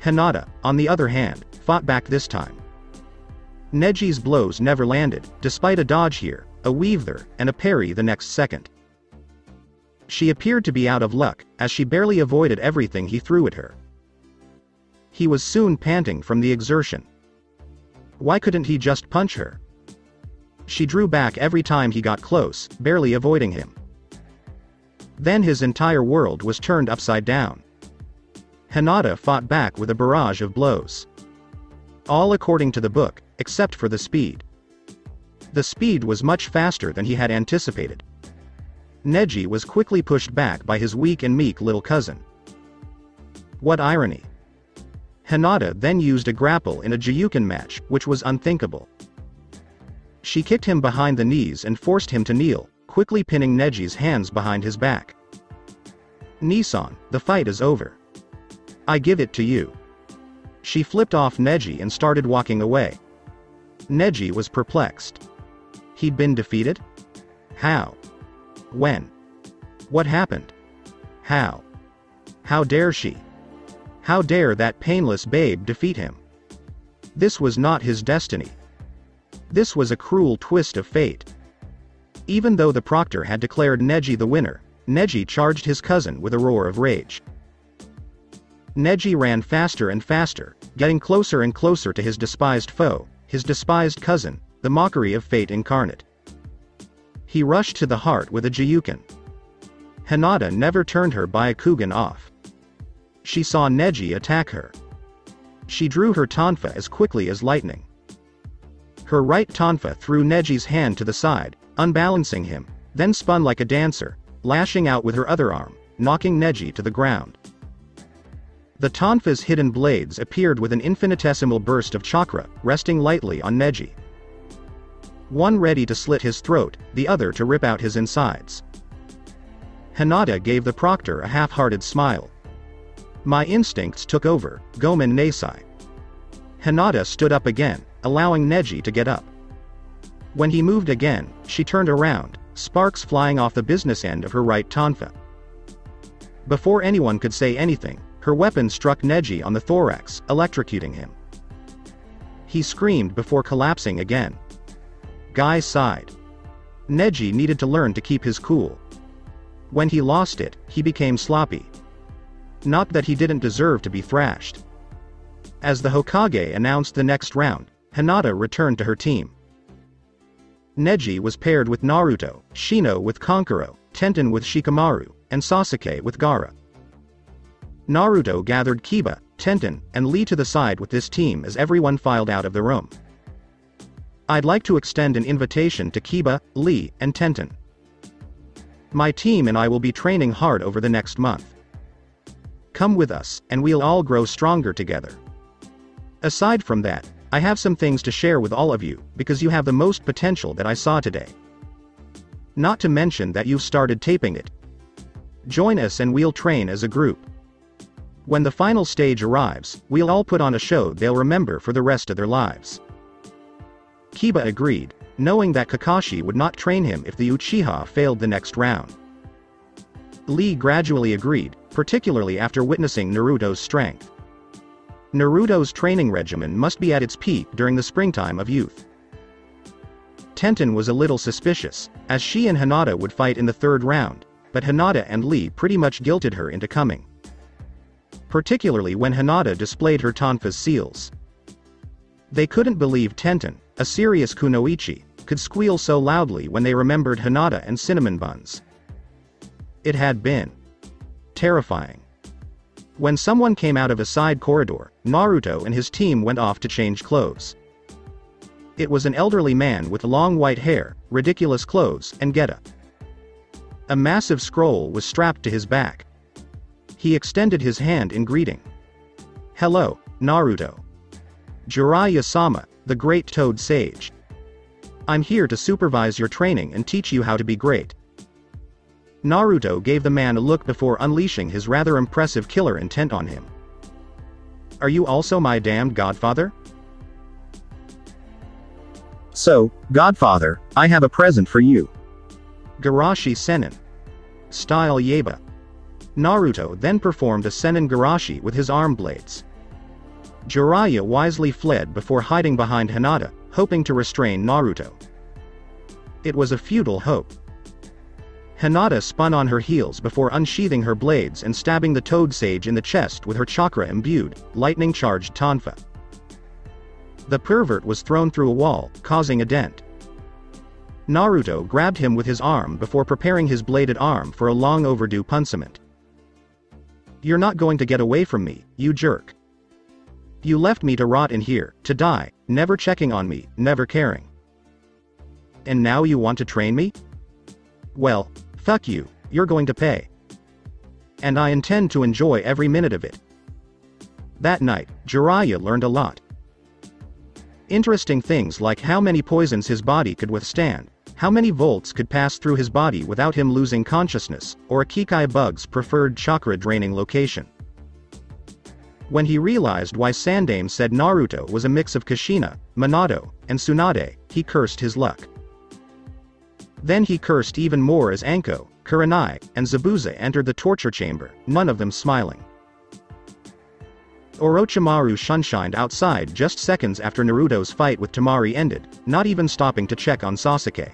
Hinata, on the other hand, fought back this time. Neji's blows never landed, despite a dodge here, a weave there, and a parry the next second. She appeared to be out of luck, as she barely avoided everything he threw at her. He was soon panting from the exertion. Why couldn't he just punch her? She drew back every time he got close, barely avoiding him. Then his entire world was turned upside down. Hinata fought back with a barrage of blows. All according to the book, except for the speed. The speed was much faster than he had anticipated. Neji was quickly pushed back by his weak and meek little cousin. What irony. Hinata then used a grapple in a Gyuken match, which was unthinkable. She kicked him behind the knees and forced him to kneel, quickly pinning Neji's hands behind his back. Nisan, the fight is over. I give it to you. She flipped off Neji and started walking away. Neji was perplexed. He'd been defeated? How? When? What happened? How? How dare she? How dare that painless babe defeat him? This was not his destiny. This was a cruel twist of fate. Even though the proctor had declared Neji the winner, Neji charged his cousin with a roar of rage. Neji ran faster and faster, getting closer and closer to his despised foe, his despised cousin, the mockery of fate incarnate. He rushed to the heart with a Jiyuken. Hinata never turned her Byakugan off. She saw Neji attack her. She drew her tonfa as quickly as lightning. Her right tonfa threw Neji's hand to the side, unbalancing him, then spun like a dancer, lashing out with her other arm, knocking Neji to the ground. The tonfa's hidden blades appeared with an infinitesimal burst of chakra, resting lightly on Neji. One ready to slit his throat, the other to rip out his insides. Hinata gave the proctor a half-hearted smile. My instincts took over, Gomen Nasai. Hinata stood up again, allowing Neji to get up. When he moved again, she turned around, sparks flying off the business end of her right tonfa. Before anyone could say anything, her weapon struck Neji on the thorax, electrocuting him. He screamed before collapsing again. Guy sighed. Neji needed to learn to keep his cool. When he lost it, he became sloppy. Not that he didn't deserve to be thrashed. As the Hokage announced the next round, Hinata returned to her team. Neji was paired with Naruto, Shino with Kankuro, Tenten with Shikamaru, and Sasuke with Gaara. Naruto gathered Kiba, Tenten, and Lee to the side with this team as everyone filed out of the room. I'd like to extend an invitation to Kiba, Lee, and Tenten. My team and I will be training hard over the next month. Come with us, and we'll all grow stronger together. Aside from that, I have some things to share with all of you, because you have the most potential that I saw today. Not to mention that you've started taping it. Join us and we'll train as a group. When the final stage arrives, we'll all put on a show they'll remember for the rest of their lives. Kiba agreed, knowing that Kakashi would not train him if the Uchiha failed the next round. Lee gradually agreed, particularly after witnessing Naruto's strength. Naruto's training regimen must be at its peak during the springtime of youth. Tenten was a little suspicious, as she and Hinata would fight in the third round, but Hinata and Lee pretty much guilted her into coming. Particularly when Hinata displayed her tonfa's seals. They couldn't believe Tenten, a serious kunoichi, could squeal so loudly when they remembered Hinata and cinnamon buns. It had been terrifying. When someone came out of a side corridor, Naruto and his team went off to change clothes. It was an elderly man with long white hair, ridiculous clothes, and getup. A massive scroll was strapped to his back. He extended his hand in greeting. Hello, Naruto. Jiraiya-sama, the great Toad Sage. I'm here to supervise your training and teach you how to be great. Naruto gave the man a look before unleashing his rather impressive killer intent on him. Are you also my damned godfather? So, Godfather, I have a present for you. Garashi Sennin. Style Yeba. Naruto then performed a Sennin Garashi with his arm blades. Jiraiya wisely fled before hiding behind Hinata, hoping to restrain Naruto. It was a futile hope. Hinata spun on her heels before unsheathing her blades and stabbing the Toad Sage in the chest with her chakra-imbued, lightning-charged tonfa. The pervert was thrown through a wall, causing a dent. Naruto grabbed him with his arm before preparing his bladed arm for a long-overdue punishment. You're not going to get away from me, you jerk. You left me to rot in here, to die, never checking on me, never caring. And now you want to train me? Well, fuck you, you're going to pay. And I intend to enjoy every minute of it. That night, Jiraiya learned a lot. Interesting things like how many poisons his body could withstand, how many volts could pass through his body without him losing consciousness, or a Kikai bug's preferred chakra-draining location. When he realized why Sandaime said Naruto was a mix of Kushina, Minato, and Tsunade, he cursed his luck. Then he cursed even more as Anko, Kurenai, and Zabuza entered the torture chamber, none of them smiling. Orochimaru shunshined outside just seconds after Naruto's fight with Temari ended, not even stopping to check on Sasuke.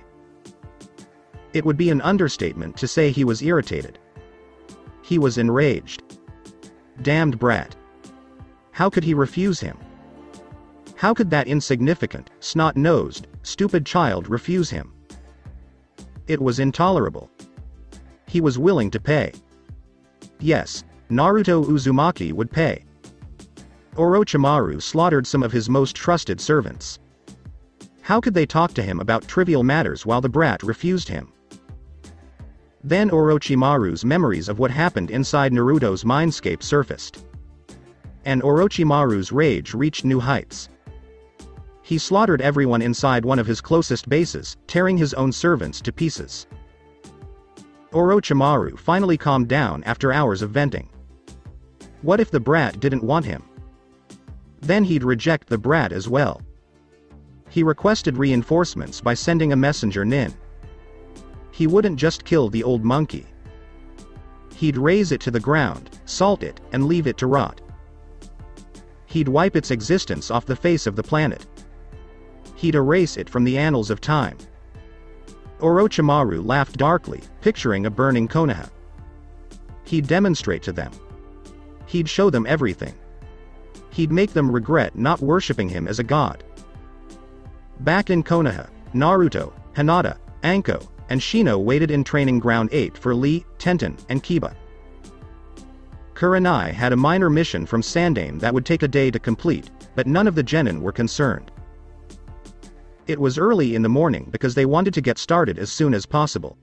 It would be an understatement to say he was irritated. He was enraged. Damned brat. How could he refuse him? How could that insignificant, snot-nosed, stupid child refuse him? It was intolerable. He was willing to pay. Yes, Naruto Uzumaki would pay. Orochimaru slaughtered some of his most trusted servants. How could they talk to him about trivial matters while the brat refused him? Then Orochimaru's memories of what happened inside Naruto's mindscape surfaced. And Orochimaru's rage reached new heights. He slaughtered everyone inside one of his closest bases, tearing his own servants to pieces. Orochimaru finally calmed down after hours of venting. What if the brat didn't want him? Then he'd reject the brat as well. He requested reinforcements by sending a messenger Nin. He wouldn't just kill the old monkey. He'd raze it to the ground, salt it, and leave it to rot. He'd wipe its existence off the face of the planet. He'd erase it from the annals of time. Orochimaru laughed darkly, picturing a burning Konoha. He'd demonstrate to them. He'd show them everything. He'd make them regret not worshipping him as a god. Back in Konoha, Naruto, Hinata, Anko, and Shino waited in Training Ground 8 for Lee, Tenten, and Kiba. Kurenai had a minor mission from Sandaime that would take a day to complete, but none of the genin were concerned. It was early in the morning because they wanted to get started as soon as possible.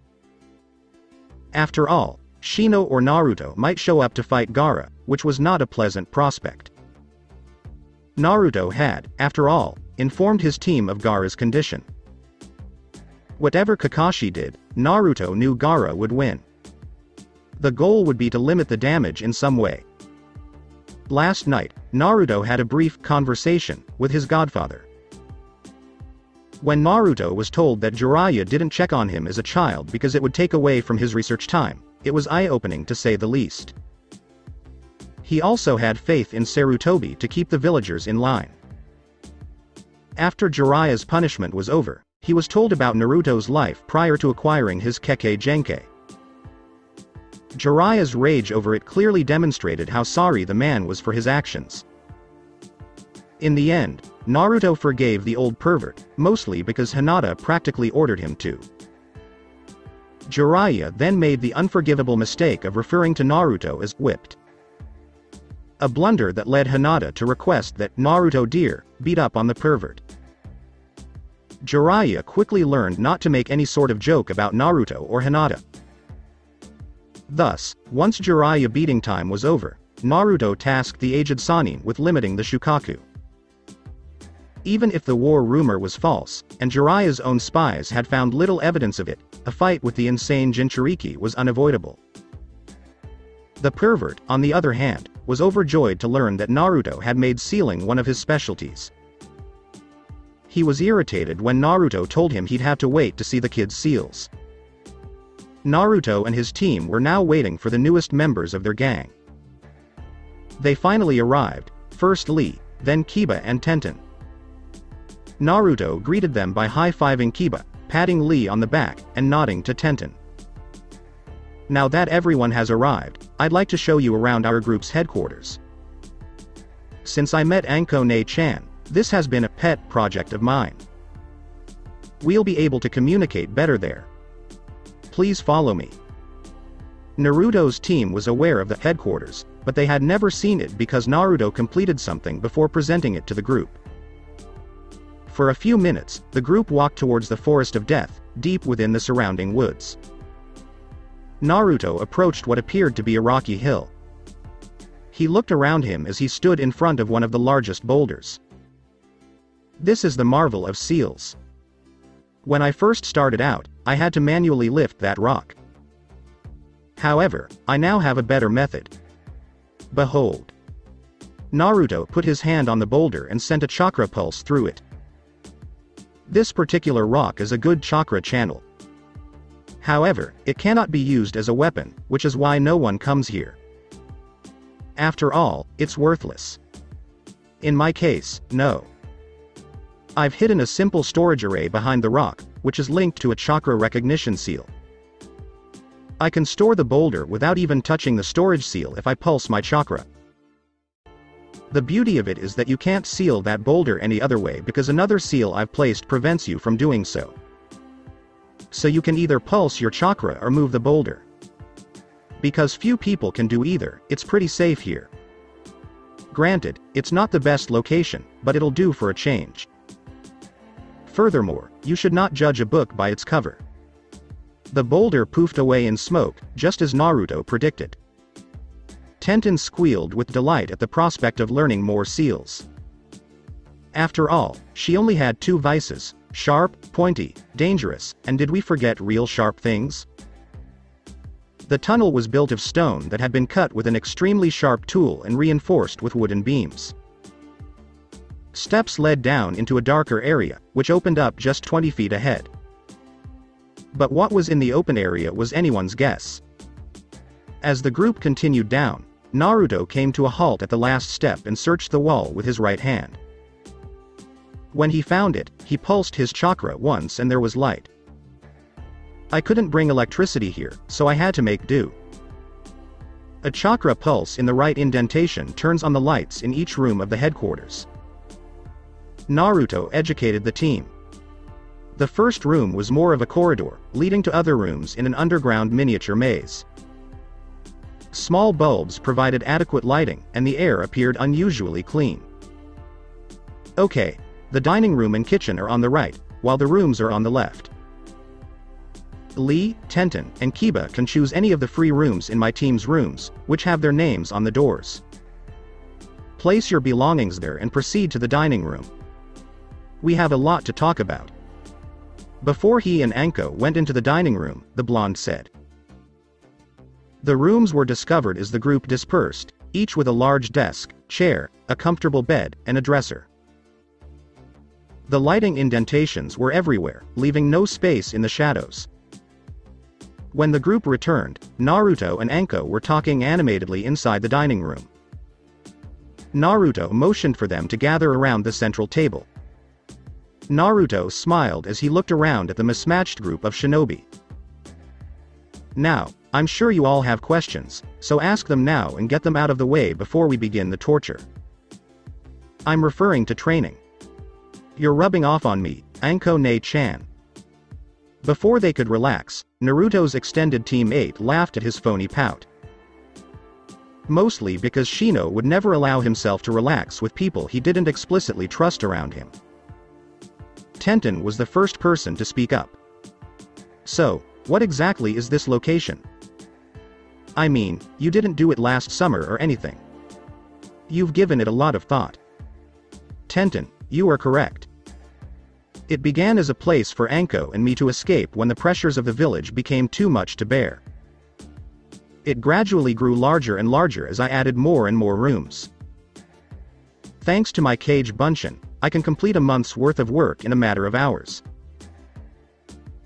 After all, Shino or Naruto might show up to fight Gaara, which was not a pleasant prospect. Naruto had, after all, informed his team of Gaara's condition. Whatever Kakashi did, Naruto knew Gaara would win. The goal would be to limit the damage in some way. Last night, Naruto had a brief conversation with his godfather. When Naruto was told that Jiraiya didn't check on him as a child because it would take away from his research time, it was eye-opening to say the least. He also had faith in Sarutobi to keep the villagers in line. After Jiraiya's punishment was over, he was told about Naruto's life prior to acquiring his Kekkei Genkei. Jiraiya's rage over it clearly demonstrated how sorry the man was for his actions. In the end, Naruto forgave the old pervert, mostly because Hinata practically ordered him to. Jiraiya then made the unforgivable mistake of referring to Naruto as whipped. A blunder that led Hinata to request that Naruto dear beat up on the pervert. Jiraiya quickly learned not to make any sort of joke about Naruto or Hinata. Thus, once Jiraiya beating time was over, Naruto tasked the aged Sannin with limiting the Shukaku. Even if the war rumor was false, and Jiraiya's own spies had found little evidence of it, a fight with the insane Jinchuriki was unavoidable. The pervert, on the other hand, was overjoyed to learn that Naruto had made sealing one of his specialties. He was irritated when Naruto told him he'd have to wait to see the kid's seals. Naruto and his team were now waiting for the newest members of their gang. They finally arrived, first Lee, then Kiba and Tenten. Naruto greeted them by high-fiving Kiba, patting Lee on the back, and nodding to Tenten. Now that everyone has arrived, I'd like to show you around our group's headquarters. Since I met Anko Ne-chan, this has been a pet project of mine. We'll be able to communicate better there. Please follow me. Naruto's team was aware of the headquarters, but they had never seen it because Naruto completed something before presenting it to the group. For a few minutes, the group walked towards the Forest of Death, deep within the surrounding woods. Naruto approached what appeared to be a rocky hill. He looked around him as he stood in front of one of the largest boulders. This is the marvel of seals. When I first started out, I had to manually lift that rock. However, I now have a better method. Behold. Naruto put his hand on the boulder and sent a chakra pulse through it. This particular rock is a good chakra channel. However, it cannot be used as a weapon, which is why no one comes here. After all, it's worthless. In my case, no. I've hidden a simple storage array behind the rock, which is linked to a chakra recognition seal. I can store the boulder without even touching the storage seal if I pulse my chakra. The beauty of it is that you can't seal that boulder any other way because another seal I've placed prevents you from doing so. So you can either pulse your chakra or move the boulder. Because few people can do either, it's pretty safe here. Granted, it's not the best location, but it'll do for a change. Furthermore, you should not judge a book by its cover. The boulder poofed away in smoke, just as Naruto predicted. Tenten squealed with delight at the prospect of learning more seals. After all, she only had two vices: sharp, pointy, dangerous, and did we forget real sharp things? The tunnel was built of stone that had been cut with an extremely sharp tool and reinforced with wooden beams. Steps led down into a darker area, which opened up just 20 feet ahead. But what was in the open area was anyone's guess. As the group continued down, Naruto came to a halt at the last step and searched the wall with his right hand. When he found it, he pulsed his chakra once and there was light. I couldn't bring electricity here, so I had to make do. A chakra pulse in the right indentation turns on the lights in each room of the headquarters. Naruto educated the team. The first room was more of a corridor, leading to other rooms in an underground miniature maze. Small bulbs provided adequate lighting, and the air appeared unusually clean. Okay, the dining room and kitchen are on the right, while the rooms are on the left. Lee, Tenten, and Kiba can choose any of the free rooms in my team's rooms, which have their names on the doors. Place your belongings there and proceed to the dining room. We have a lot to talk about. Before he and Anko went into the dining room, the blonde said. The rooms were discovered as the group dispersed, each with a large desk, chair, a comfortable bed, and a dresser. The lighting indentations were everywhere, leaving no space in the shadows. When the group returned, Naruto and Anko were talking animatedly inside the dining room. Naruto motioned for them to gather around the central table. Naruto smiled as he looked around at the mismatched group of shinobi. Now, I'm sure you all have questions, so ask them now and get them out of the way before we begin the torture. I'm referring to training. You're rubbing off on me, Anko-ne-chan. Before they could relax, Naruto's extended teammate laughed at his phony pout. Mostly because Shino would never allow himself to relax with people he didn't explicitly trust around him. Tenten was the first person to speak up. So, what exactly is this location? I mean, you didn't do it last summer or anything. You've given it a lot of thought. Tenten, you are correct. It began as a place for Anko and me to escape when the pressures of the village became too much to bear. It gradually grew larger and larger as I added more and more rooms. Thanks to my cage bunshin, I can complete a month's worth of work in a matter of hours.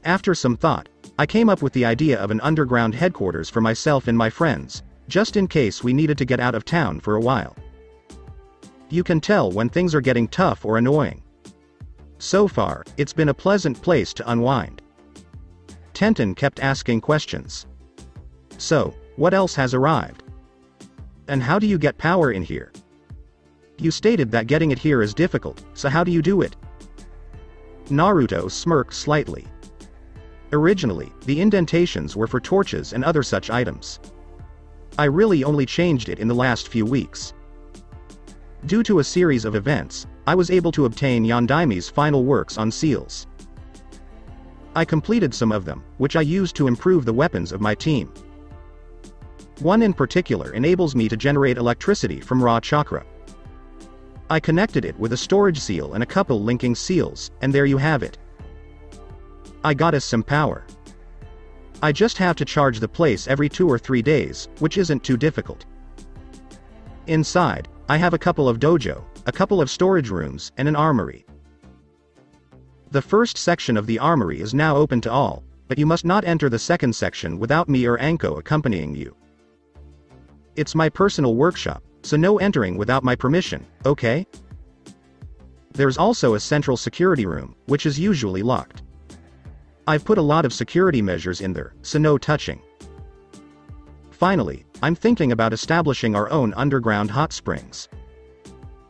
After some thought, I came up with the idea of an underground headquarters for myself and my friends, just in case we needed to get out of town for a while. You can tell when things are getting tough or annoying. So far, it's been a pleasant place to unwind. Tenten kept asking questions. So, what else has arrived? And how do you get power in here? You stated that getting it here is difficult, so how do you do it? Naruto smirked slightly. Originally, the indentations were for torches and other such items. I really only changed it in the last few weeks. Due to a series of events, I was able to obtain Yondaimi's final works on seals. I completed some of them, which I used to improve the weapons of my team. One in particular enables me to generate electricity from raw chakra. I connected it with a storage seal and a couple linking seals, and there you have it. I got us some power. I just have to charge the place every 2 or 3 days, which isn't too difficult. Inside, I have a couple of dojo, a couple of storage rooms, and an armory. The first section of the armory is now open to all, but you must not enter the second section without me or Anko accompanying you. It's my personal workshop, so no entering without my permission, okay? There's also a central security room, which is usually locked. I've put a lot of security measures in there, so no touching. Finally, I'm thinking about establishing our own underground hot springs.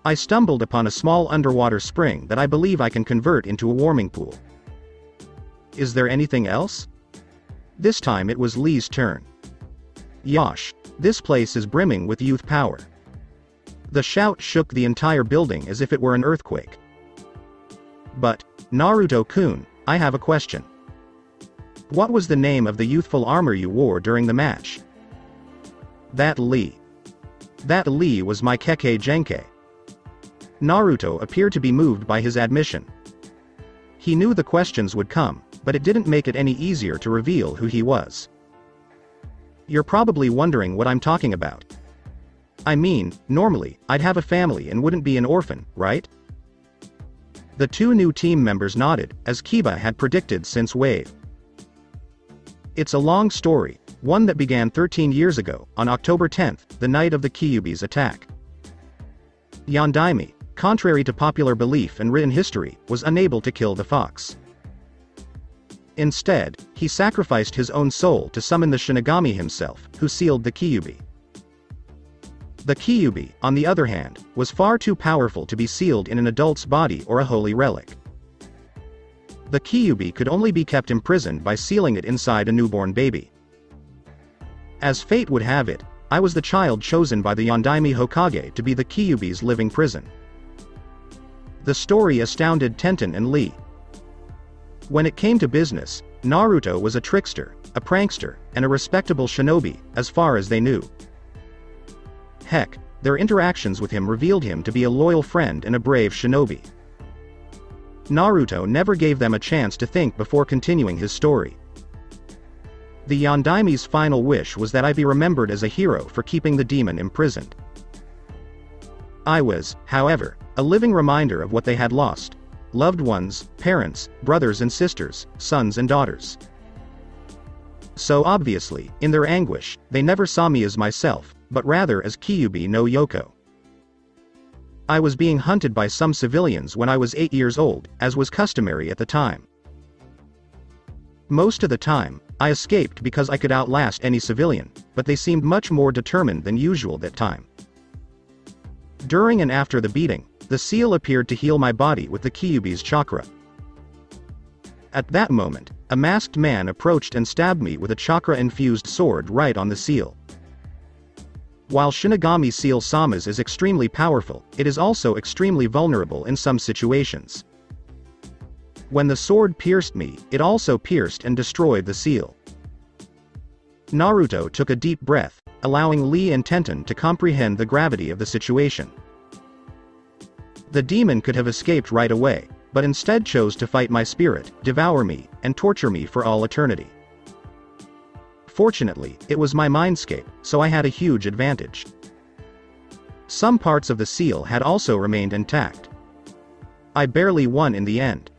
I stumbled upon a small underwater spring that I believe I can convert into a warming pool. Is there anything else? This time it was Lee's turn. Yosh, this place is brimming with youth power. The shout shook the entire building as if it were an earthquake. But, Naruto-kun, I have a question. What was the name of the youthful armor you wore during the match? That Lee. That Lee was my Kekkei Genkai. Naruto appeared to be moved by his admission. He knew the questions would come, but it didn't make it any easier to reveal who he was. You're probably wondering what I'm talking about. I mean, normally, I'd have a family and wouldn't be an orphan, right? The two new team members nodded, as Kiba had predicted since Wave. It's a long story, one that began 13 years ago, on October 10th, the night of the Kyuubi's attack. Yondaime, contrary to popular belief and written history, was unable to kill the fox. Instead, he sacrificed his own soul to summon the Shinigami himself, who sealed the Kyuubi. The Kyuubi, on the other hand, was far too powerful to be sealed in an adult's body or a holy relic. The Kyuubi could only be kept imprisoned by sealing it inside a newborn baby. As fate would have it, I was the child chosen by the Yondaime Hokage to be the Kyuubi's living prison. The story astounded Tenten and Lee. When it came to business, Naruto was a trickster, a prankster, and a respectable shinobi, as far as they knew. Heck, their interactions with him revealed him to be a loyal friend and a brave shinobi. Naruto never gave them a chance to think before continuing his story. The Yondaime's final wish was that I be remembered as a hero for keeping the demon imprisoned. I was, however, a living reminder of what they had lost: loved ones, parents, brothers and sisters, sons and daughters. So obviously, in their anguish, they never saw me as myself, but rather as Kyuubi no Yoko. I was being hunted by some civilians when I was 8 years old, as was customary at the time. Most of the time, I escaped because I could outlast any civilian, but they seemed much more determined than usual that time. During and after the beating, the seal appeared to heal my body with the Kyuubi's chakra. At that moment, a masked man approached and stabbed me with a chakra-infused sword right on the seal. While Shinigami Seal Sama's is extremely powerful, it is also extremely vulnerable in some situations. When the sword pierced me, it also pierced and destroyed the seal. Naruto took a deep breath, allowing Lee and Tenten to comprehend the gravity of the situation. The demon could have escaped right away, but instead chose to fight my spirit, devour me, and torture me for all eternity. Fortunately, it was my mindscape, so I had a huge advantage. Some parts of the seal had also remained intact. I barely won in the end.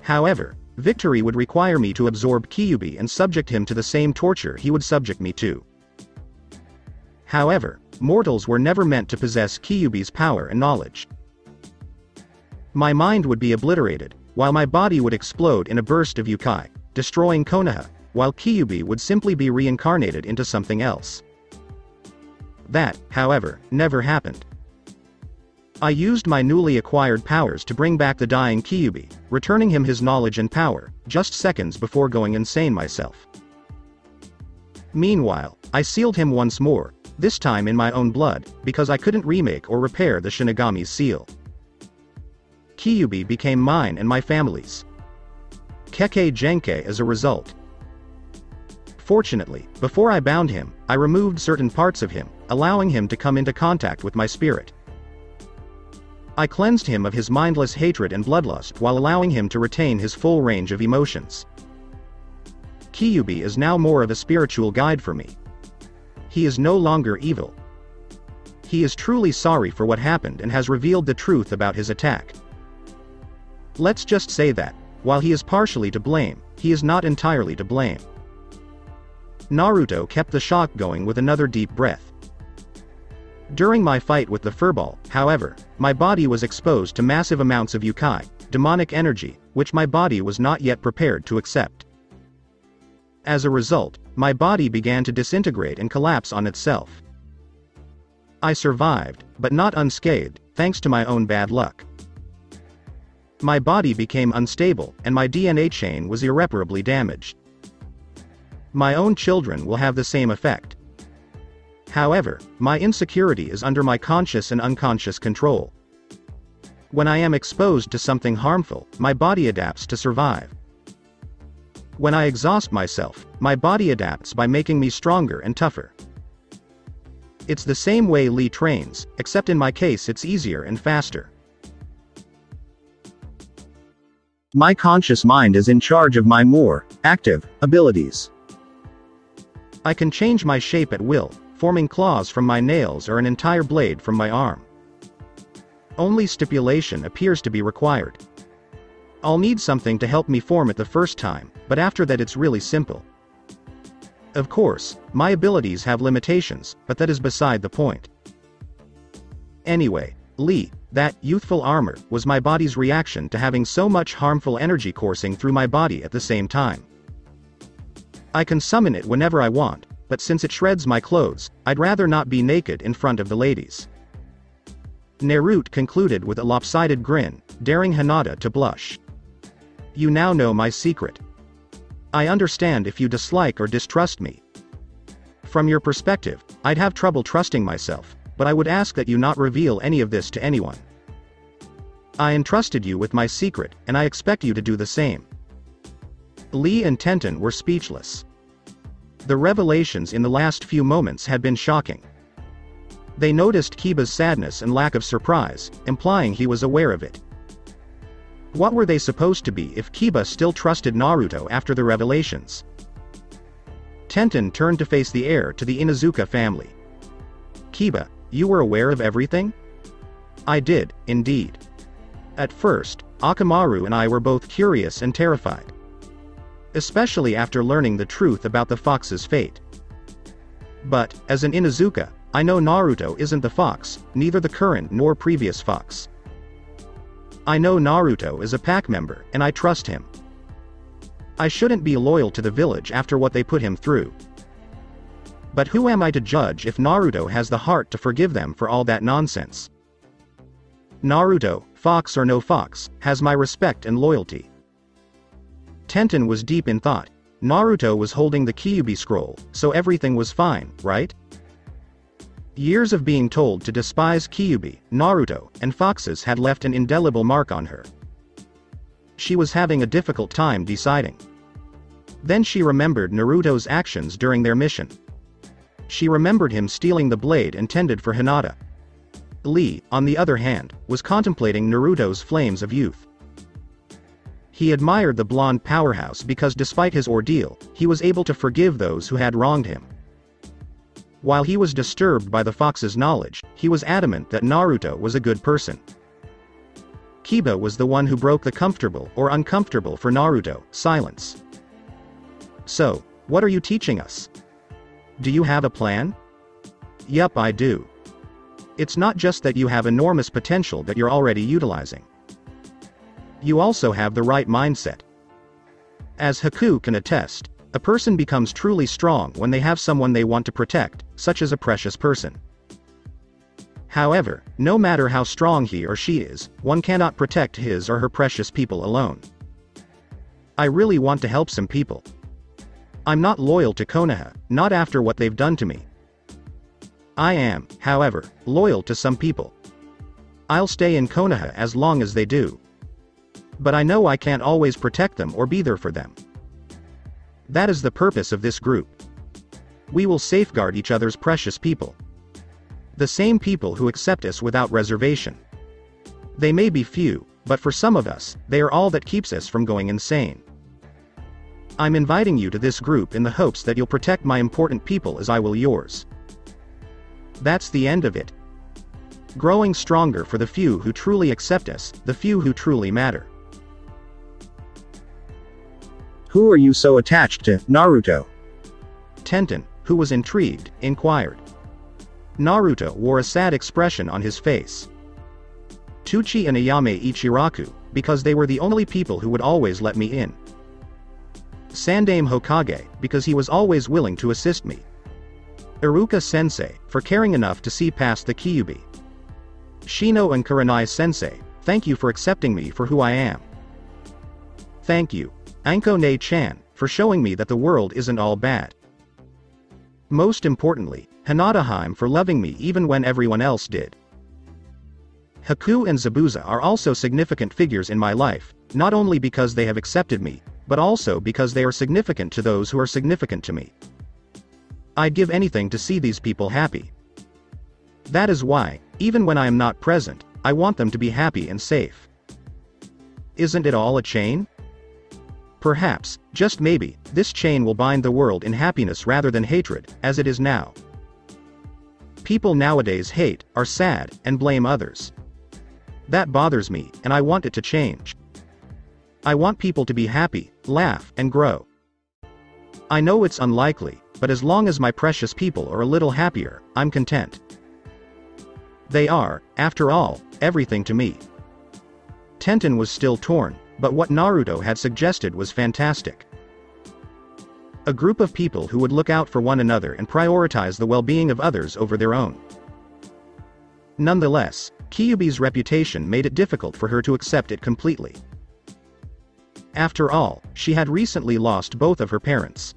However, victory would require me to absorb Kyuubi and subject him to the same torture he would subject me to. However, mortals were never meant to possess Kyuubi's power and knowledge. My mind would be obliterated, while my body would explode in a burst of Yukai, destroying Konoha, while Kyuubi would simply be reincarnated into something else. That, however, never happened. I used my newly acquired powers to bring back the dying Kyuubi, returning him his knowledge and power, just seconds before going insane myself. Meanwhile, I sealed him once more, this time in my own blood, because I couldn't remake or repair the Shinigami's seal. Kyuubi became mine and my family's. Kekkei Genkai as a result. Fortunately, before I bound him, I removed certain parts of him, allowing him to come into contact with my spirit. I cleansed him of his mindless hatred and bloodlust while allowing him to retain his full range of emotions. Kyuubi is now more of a spiritual guide for me. He is no longer evil. He is truly sorry for what happened and has revealed the truth about his attack. Let's just say that, while he is partially to blame, he is not entirely to blame. Naruto kept the shock going with another deep breath. During my fight with the furball, however, my body was exposed to massive amounts of yokai, demonic energy, which my body was not yet prepared to accept. As a result, my body began to disintegrate and collapse on itself. I survived, but not unscathed, thanks to my own bad luck. My body became unstable, and my DNA chain was irreparably damaged. My own children will have the same effect. However, my insecurity is under my conscious and unconscious control. When I am exposed to something harmful, my body adapts to survive. When I exhaust myself, my body adapts by making me stronger and tougher. It's the same way Lee trains, except in my case it's easier and faster. My conscious mind is in charge of my more active abilities. I can change my shape at will, forming claws from my nails or an entire blade from my arm. Only stipulation appears to be required. I'll need something to help me form it the first time, but after that it's really simple. Of course, my abilities have limitations, but that is beside the point. Anyway, Lee, that youthful armor, was my body's reaction to having so much harmful energy coursing through my body at the same time. I can summon it whenever I want, but since it shreds my clothes, I'd rather not be naked in front of the ladies. Naruto concluded with a lopsided grin, daring Hinata to blush. You now know my secret. I understand if you dislike or distrust me. From your perspective, I'd have trouble trusting myself, but I would ask that you not reveal any of this to anyone. I entrusted you with my secret, and I expect you to do the same. Lee and Tenten were speechless. The revelations in the last few moments had been shocking. They noticed Kiba's sadness and lack of surprise, implying he was aware of it. What were they supposed to be if Kiba still trusted Naruto after the revelations? Tenten turned to face the heir to the Inuzuka family. Kiba, you were aware of everything? I did, indeed. At first, Akamaru and I were both curious and terrified. Especially after learning the truth about the fox's fate. But, as an Inuzuka, I know Naruto isn't the fox, neither the current nor previous fox. I know Naruto is a pack member, and I trust him. I shouldn't be loyal to the village after what they put him through. But who am I to judge if Naruto has the heart to forgive them for all that nonsense? Naruto, fox or no fox, has my respect and loyalty. Tenten was deep in thought. Naruto was holding the Kyuubi scroll, so everything was fine, right? Years of being told to despise Kyuubi, Naruto, and foxes had left an indelible mark on her. She was having a difficult time deciding. Then she remembered Naruto's actions during their mission. She remembered him stealing the blade intended for Hinata. Lee, on the other hand, was contemplating Naruto's flames of youth. He admired the blonde powerhouse because despite his ordeal, he was able to forgive those who had wronged him. While he was disturbed by the fox's knowledge, he was adamant that Naruto was a good person. Kiba was the one who broke the comfortable or uncomfortable for Naruto silence. So, what are you teaching us? Do you have a plan? Yup, I do. It's not just that you have enormous potential that you're already utilizing. You also have the right mindset. As Haku can attest, a person becomes truly strong when they have someone they want to protect, such as a precious person. However, no matter how strong he or she is, one cannot protect his or her precious people alone. I really want to help some people. I'm not loyal to Konoha, not after what they've done to me. I am, however, loyal to some people. I'll stay in Konoha as long as they do. But I know I can't always protect them or be there for them. That is the purpose of this group. We will safeguard each other's precious people. The same people who accept us without reservation. They may be few, but for some of us, they are all that keeps us from going insane. I'm inviting you to this group in the hopes that you'll protect my important people as I will yours. That's the end of it. growing stronger for the few who truly accept us, the few who truly matter. Who are you so attached to, Naruto? Tenten, who was intrigued, inquired. Naruto wore a sad expression on his face. Tuchi and Ayame Ichiraku, because they were the only people who would always let me in. Sandaime Hokage, because he was always willing to assist me. Iruka Sensei, for caring enough to see past the Kyuubi. Shino and Kurenai Sensei, thank you for accepting me for who I am. Thank you, Anko Ne-chan, for showing me that the world isn't all bad. Most importantly, Hinata-hime for loving me even when everyone else did. Haku and Zabuza are also significant figures in my life, not only because they have accepted me, but also because they are significant to those who are significant to me. I'd give anything to see these people happy. That is why, even when I am not present, I want them to be happy and safe. Isn't it all a chain? Perhaps, just maybe, this chain will bind the world in happiness rather than hatred, as it is now. People nowadays hate, are sad, and blame others. That bothers me, and I want it to change. I want people to be happy, laugh, and grow. I know it's unlikely, but as long as my precious people are a little happier, I'm content. They are, after all, everything to me. Tenten was still torn, but what Naruto had suggested was fantastic. A group of people who would look out for one another and prioritize the well-being of others over their own. Nonetheless, Kyuubi's reputation made it difficult for her to accept it completely. After all, she had recently lost both of her parents.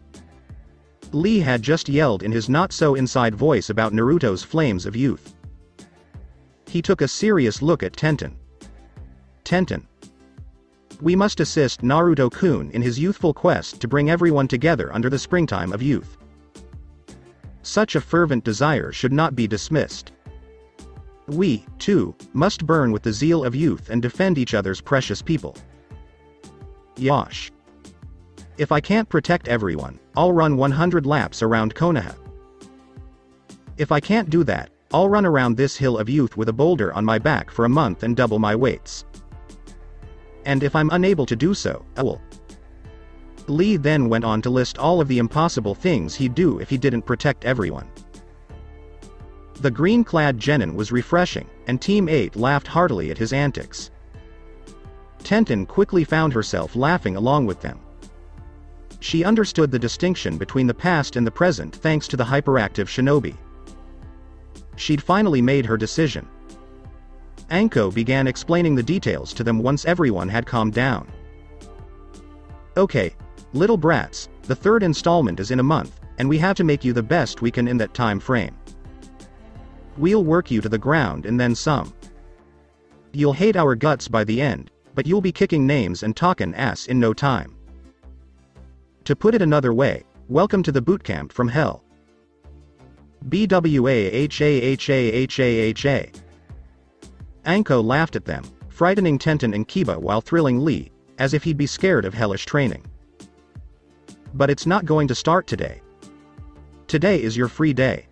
Lee had just yelled in his not-so-inside voice about Naruto's flames of youth. He took a serious look at Tenten. Tenten. We must assist Naruto-kun in his youthful quest to bring everyone together under the springtime of youth. Such a fervent desire should not be dismissed. We, too, must burn with the zeal of youth and defend each other's precious people. Yosh. If I can't protect everyone, I'll run 100 laps around Konoha. If I can't do that, I'll run around this hill of youth with a boulder on my back for a month and double my weights. And if I'm unable to do so, I will. Lee then went on to list all of the impossible things he'd do if he didn't protect everyone. The green-clad genin was refreshing, and Team 8 laughed heartily at his antics. Tenten quickly found herself laughing along with them. She understood the distinction between the past and the present thanks to the hyperactive shinobi. She'd finally made her decision. Anko began explaining the details to them once everyone had calmed down. Okay, little brats, the third installment is in a month, and we have to make you the best we can in that time frame. We'll work you to the ground and then some. You'll hate our guts by the end, but you'll be kicking names and talking ass in no time. To put it another way, welcome to the bootcamp from hell. BWAHAHAHAHA. Anko laughed at them, frightening Tenten and Kiba while thrilling Lee, as if he'd be scared of hellish training. But it's not going to start today. Today is your free day.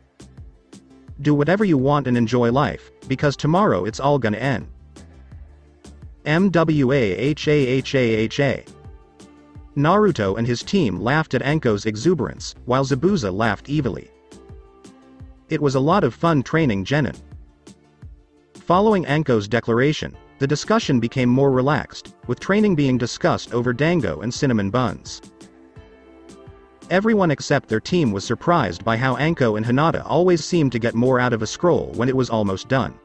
Do whatever you want and enjoy life, because tomorrow it's all gonna end. MWAHAHAHA. Naruto and his team laughed at Anko's exuberance, while Zabuza laughed evilly. It was a lot of fun training genin. Following Anko's declaration, the discussion became more relaxed, with training being discussed over dango and cinnamon buns. Everyone except their team was surprised by how Anko and Hinata always seemed to get more out of a scroll when it was almost done.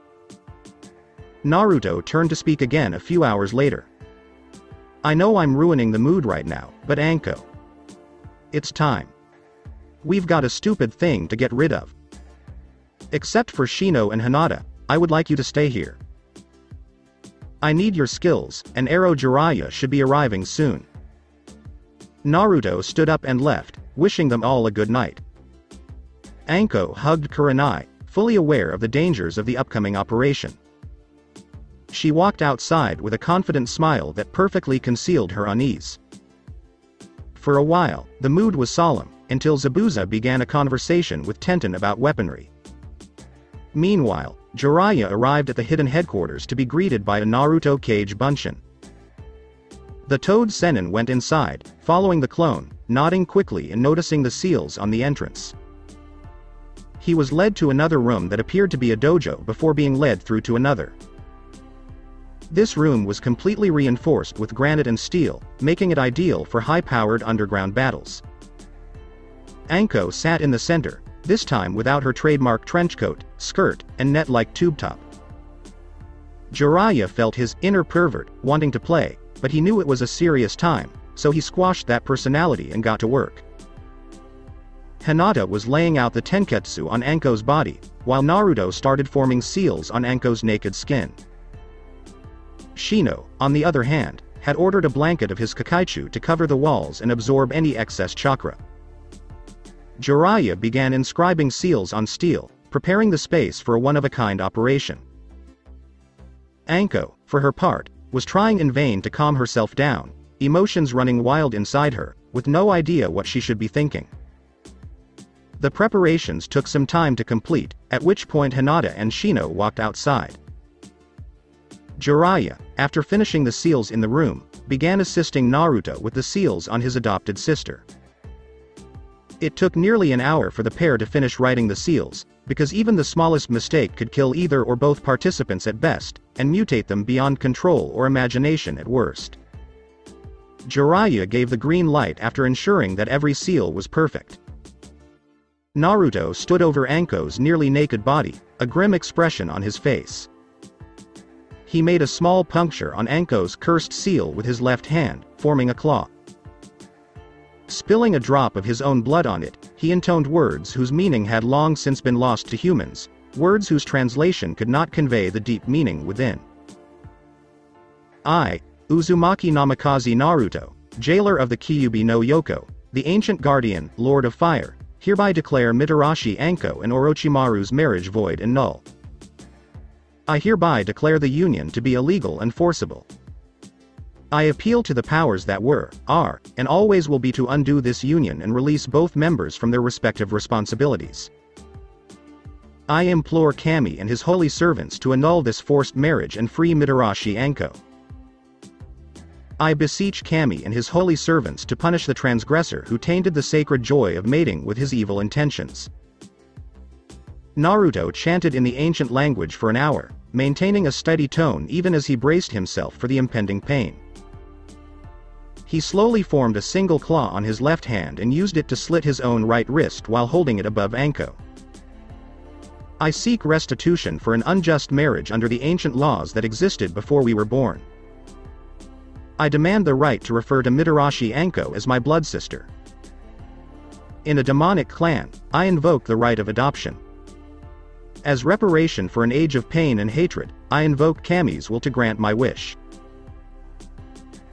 Naruto turned to speak again a few hours later. I know I'm ruining the mood right now, but Anko. It's time. We've got a stupid thing to get rid of. Except for Shino and Hinata, I would like you to stay here. I need your skills, and Ero Jiraiya should be arriving soon. Naruto stood up and left, wishing them all a good night. Anko hugged Kurenai, fully aware of the dangers of the upcoming operation. She walked outside with a confident smile that perfectly concealed her unease. For a while, the mood was solemn, until Zabuza began a conversation with Tenten about weaponry. Meanwhile, Jiraiya arrived at the hidden headquarters to be greeted by a Naruto Kage Bunshin. The Toad Sennin went inside, following the clone, nodding quickly and noticing the seals on the entrance. He was led to another room that appeared to be a dojo before being led through to another. This room was completely reinforced with granite and steel, making it ideal for high-powered underground battles. Anko sat in the center, this time without her trademark trenchcoat, skirt, and net-like tube top. Jiraiya felt his inner pervert wanting to play, but he knew it was a serious time, so he squashed that personality and got to work. Hinata was laying out the tenketsu on Anko's body, while Naruto started forming seals on Anko's naked skin. Shino, on the other hand, had ordered a blanket of his Kakaichu to cover the walls and absorb any excess chakra. Jiraiya began inscribing seals on steel, preparing the space for a one-of-a-kind operation. Anko, for her part, was trying in vain to calm herself down, emotions running wild inside her, with no idea what she should be thinking. The preparations took some time to complete, at which point Hinata and Shino walked outside. Jiraiya, after finishing the seals in the room, began assisting Naruto with the seals on his adopted sister. It took nearly an hour for the pair to finish writing the seals, because even the smallest mistake could kill either or both participants at best, and mutate them beyond control or imagination at worst. Jiraiya gave the green light after ensuring that every seal was perfect. Naruto stood over Anko's nearly naked body, a grim expression on his face. He made a small puncture on Anko's cursed seal with his left hand, forming a claw. Spilling a drop of his own blood on it, he intoned words whose meaning had long since been lost to humans, words whose translation could not convey the deep meaning within. I, Uzumaki Namikaze Naruto, jailer of the Kyuubi no Yoko, the ancient guardian, Lord of Fire, hereby declare Mitarashi Anko and Orochimaru's marriage void and null. I hereby declare the union to be illegal and forcible. I appeal to the powers that were, are, and always will be to undo this union and release both members from their respective responsibilities. I implore Kami and his holy servants to annul this forced marriage and free Mitarashi Anko. I beseech Kami and his holy servants to punish the transgressor who tainted the sacred joy of mating with his evil intentions. Naruto chanted in the ancient language for an hour, maintaining a steady tone even as he braced himself for the impending pain. He slowly formed a single claw on his left hand and used it to slit his own right wrist while holding it above Anko. I seek restitution for an unjust marriage under the ancient laws that existed before we were born. I demand the right to refer to Mitarashi Anko as my blood sister. In a demonic clan, I invoke the right of adoption. As reparation for an age of pain and hatred, I invoke Kami's will to grant my wish.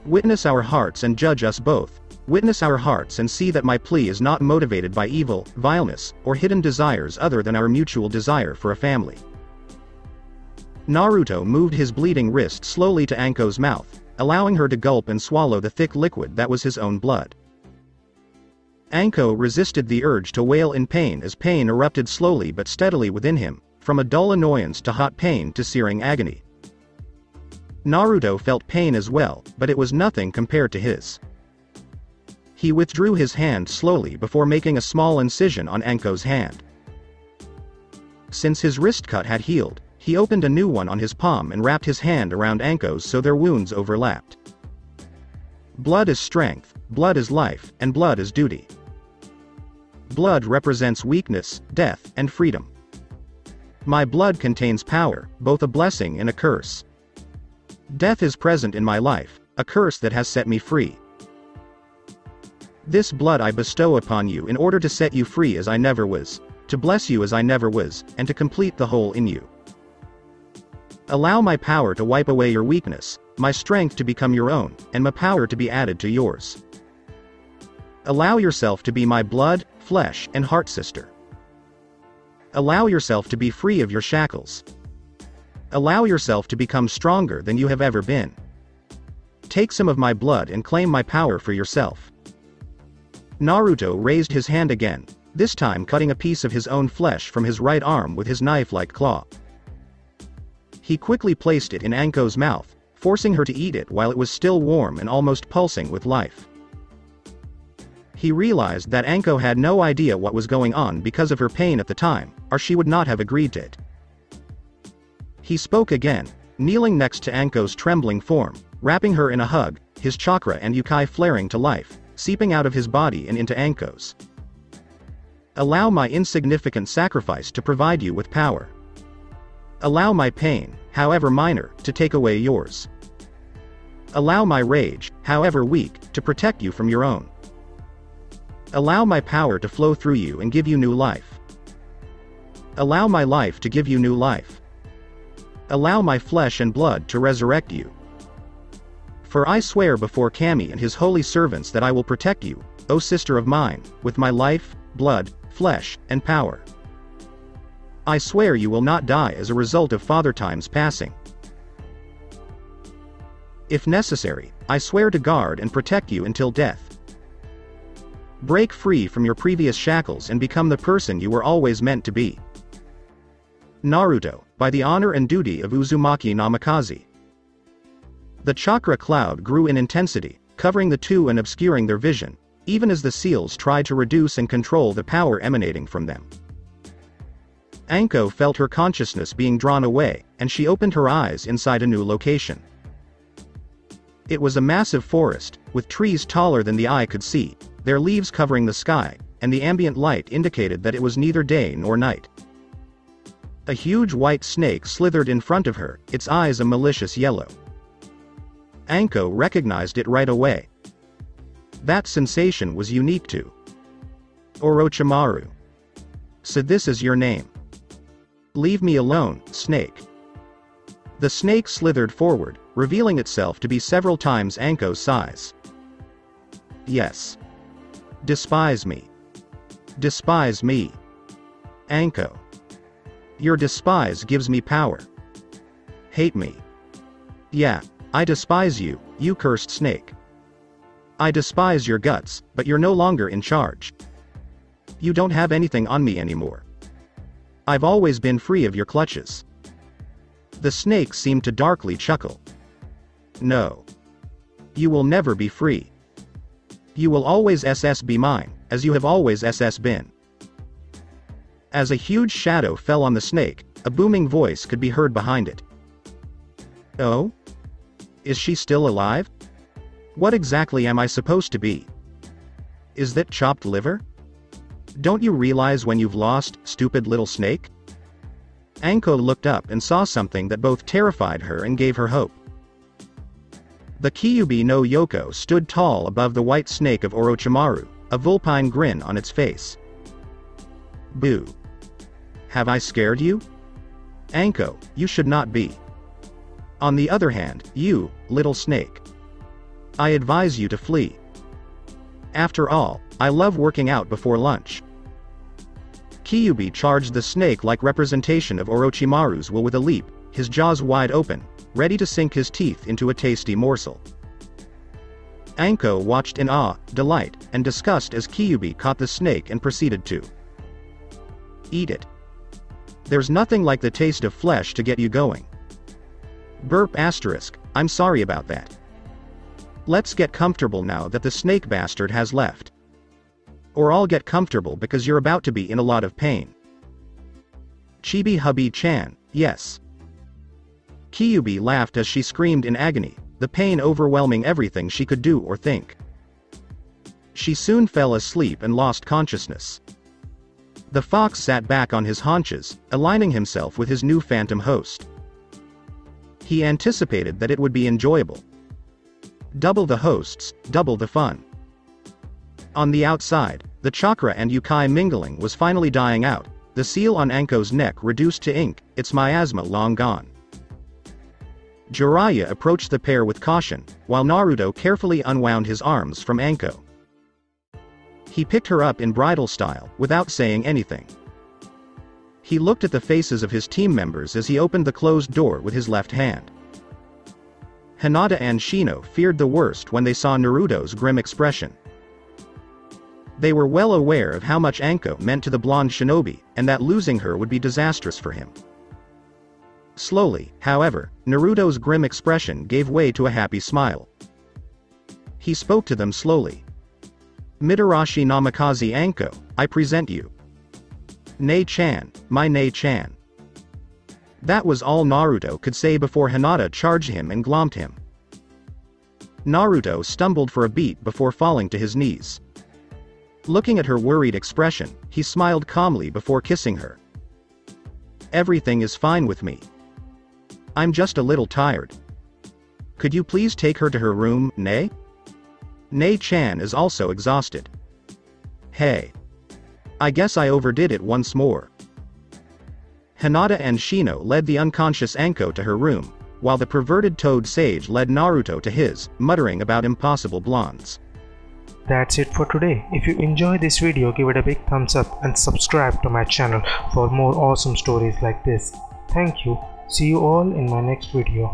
Witness our hearts and judge us both. Witness our hearts and see that my plea is not motivated by evil, vileness, or hidden desires other than our mutual desire for a family. Naruto moved his bleeding wrist slowly to Anko's mouth, allowing her to gulp and swallow the thick liquid that was his own blood. Anko resisted the urge to wail in pain as pain erupted slowly but steadily within him, from a dull annoyance to hot pain to searing agony. Naruto felt pain as well, but it was nothing compared to his. He withdrew his hand slowly before making a small incision on Anko's hand. Since his wrist cut had healed, he opened a new one on his palm and wrapped his hand around Anko's so their wounds overlapped. Blood is strength, blood is life, and blood is duty. Blood represents weakness, death, and freedom. My blood contains power, both a blessing and a curse. Death is present in my life, a curse that has set me free. This blood I bestow upon you in order to set you free as I never was, to bless you as I never was, and to complete the whole in you. Allow my power to wipe away your weakness, my strength to become your own, and my power to be added to yours. Allow yourself to be my blood, flesh, and heart sister. Allow yourself to be free of your shackles. Allow yourself to become stronger than you have ever been. Take some of my blood and claim my power for yourself. Naruto raised his hand again, this time cutting a piece of his own flesh from his right arm with his knife-like claw. He quickly placed it in Anko's mouth, forcing her to eat it while it was still warm and almost pulsing with life. He realized that Anko had no idea what was going on because of her pain at the time, or she would not have agreed to it. He spoke again, kneeling next to Anko's trembling form, wrapping her in a hug, his chakra and Yukai flaring to life, seeping out of his body and into Anko's. Allow my insignificant sacrifice to provide you with power. Allow my pain, however minor, to take away yours. Allow my rage, however weak, to protect you from your own. Allow my power to flow through you and give you new life. Allow my life to give you new life. Allow my flesh and blood to resurrect you. For I swear before Kami and his holy servants that I will protect you, O sister of mine, with my life, blood, flesh, and power. I swear you will not die as a result of Father Time's passing. If necessary, I swear to guard and protect you until death. Break free from your previous shackles and become the person you were always meant to be. Naruto, by the honor and duty of Uzumaki Namikaze. The chakra cloud grew in intensity, covering the two and obscuring their vision, even as the seals tried to reduce and control the power emanating from them. Anko felt her consciousness being drawn away, and she opened her eyes inside a new location. It was a massive forest, with trees taller than the eye could see, their leaves covering the sky, and the ambient light indicated that it was neither day nor night. A huge white snake slithered in front of her, its eyes a malicious yellow. Anko recognized it right away. That sensation was unique to Orochimaru. So this is your name. Leave me alone, snake. The snake slithered forward, revealing itself to be several times Anko's size. Yes. Despise me. Despise me. Anko. Your despise gives me power. Hate me. Yeah, I despise you, you cursed snake. I despise your guts, but you're no longer in charge. You don't have anything on me anymore. I've always been free of your clutches. The snake seemed to darkly chuckle. No. You will never be free. You will always be mine, as you have always been. As a huge shadow fell on the snake, a booming voice could be heard behind it. Oh? Is she still alive? What exactly am I supposed to be? Is that chopped liver? Don't you realize when you've lost, stupid little snake? Anko looked up and saw something that both terrified her and gave her hope. The Kyuubi no Yoko stood tall above the white snake of Orochimaru, a vulpine grin on its face. Boo. Have I scared you? Anko, you should not be. On the other hand, you, little snake. I advise you to flee. After all, I love working out before lunch. Kyuubi charged the snake-like representation of Orochimaru's will with a leap, his jaws wide open, ready to sink his teeth into a tasty morsel. Anko watched in awe, delight, and disgust as Kyuubi caught the snake and proceeded to eat it. There's nothing like the taste of flesh to get you going. Burp asterisk, I'm sorry about that. Let's get comfortable now that the snake bastard has left. Or I'll get comfortable because you're about to be in a lot of pain. Chibi hubby-chan, yes. Kyuubi laughed as she screamed in agony, the pain overwhelming everything she could do or think. She soon fell asleep and lost consciousness. The fox sat back on his haunches, aligning himself with his new phantom host. He anticipated that it would be enjoyable. Double the hosts, double the fun. On the outside, the chakra and Yukai mingling was finally dying out, the seal on Anko's neck reduced to ink, its miasma long gone. Jiraiya approached the pair with caution, while Naruto carefully unwound his arms from Anko. He picked her up in bridal style, without saying anything. He looked at the faces of his team members as he opened the closed door with his left hand. Hinata and Shino feared the worst when they saw Naruto's grim expression. They were well aware of how much Anko meant to the blonde shinobi, and that losing her would be disastrous for him. Slowly, however, Naruto's grim expression gave way to a happy smile. He spoke to them slowly. "Mitarashi Namikaze Anko, I present you. Nei-chan, my Nei-chan." That was all Naruto could say before Hinata charged him and glomped him. Naruto stumbled for a beat before falling to his knees. Looking at her worried expression, he smiled calmly before kissing her. "Everything is fine with me. I'm just a little tired. Could you please take her to her room, Nei? Nei-chan is also exhausted. Hey. I guess I overdid it once more." Hinata and Shino led the unconscious Anko to her room, while the perverted Toad Sage led Naruto to his, muttering about impossible blondes. That's it for today. If you enjoyed this video, give it a big thumbs up and subscribe to my channel for more awesome stories like this. Thank you. See you all in my next video.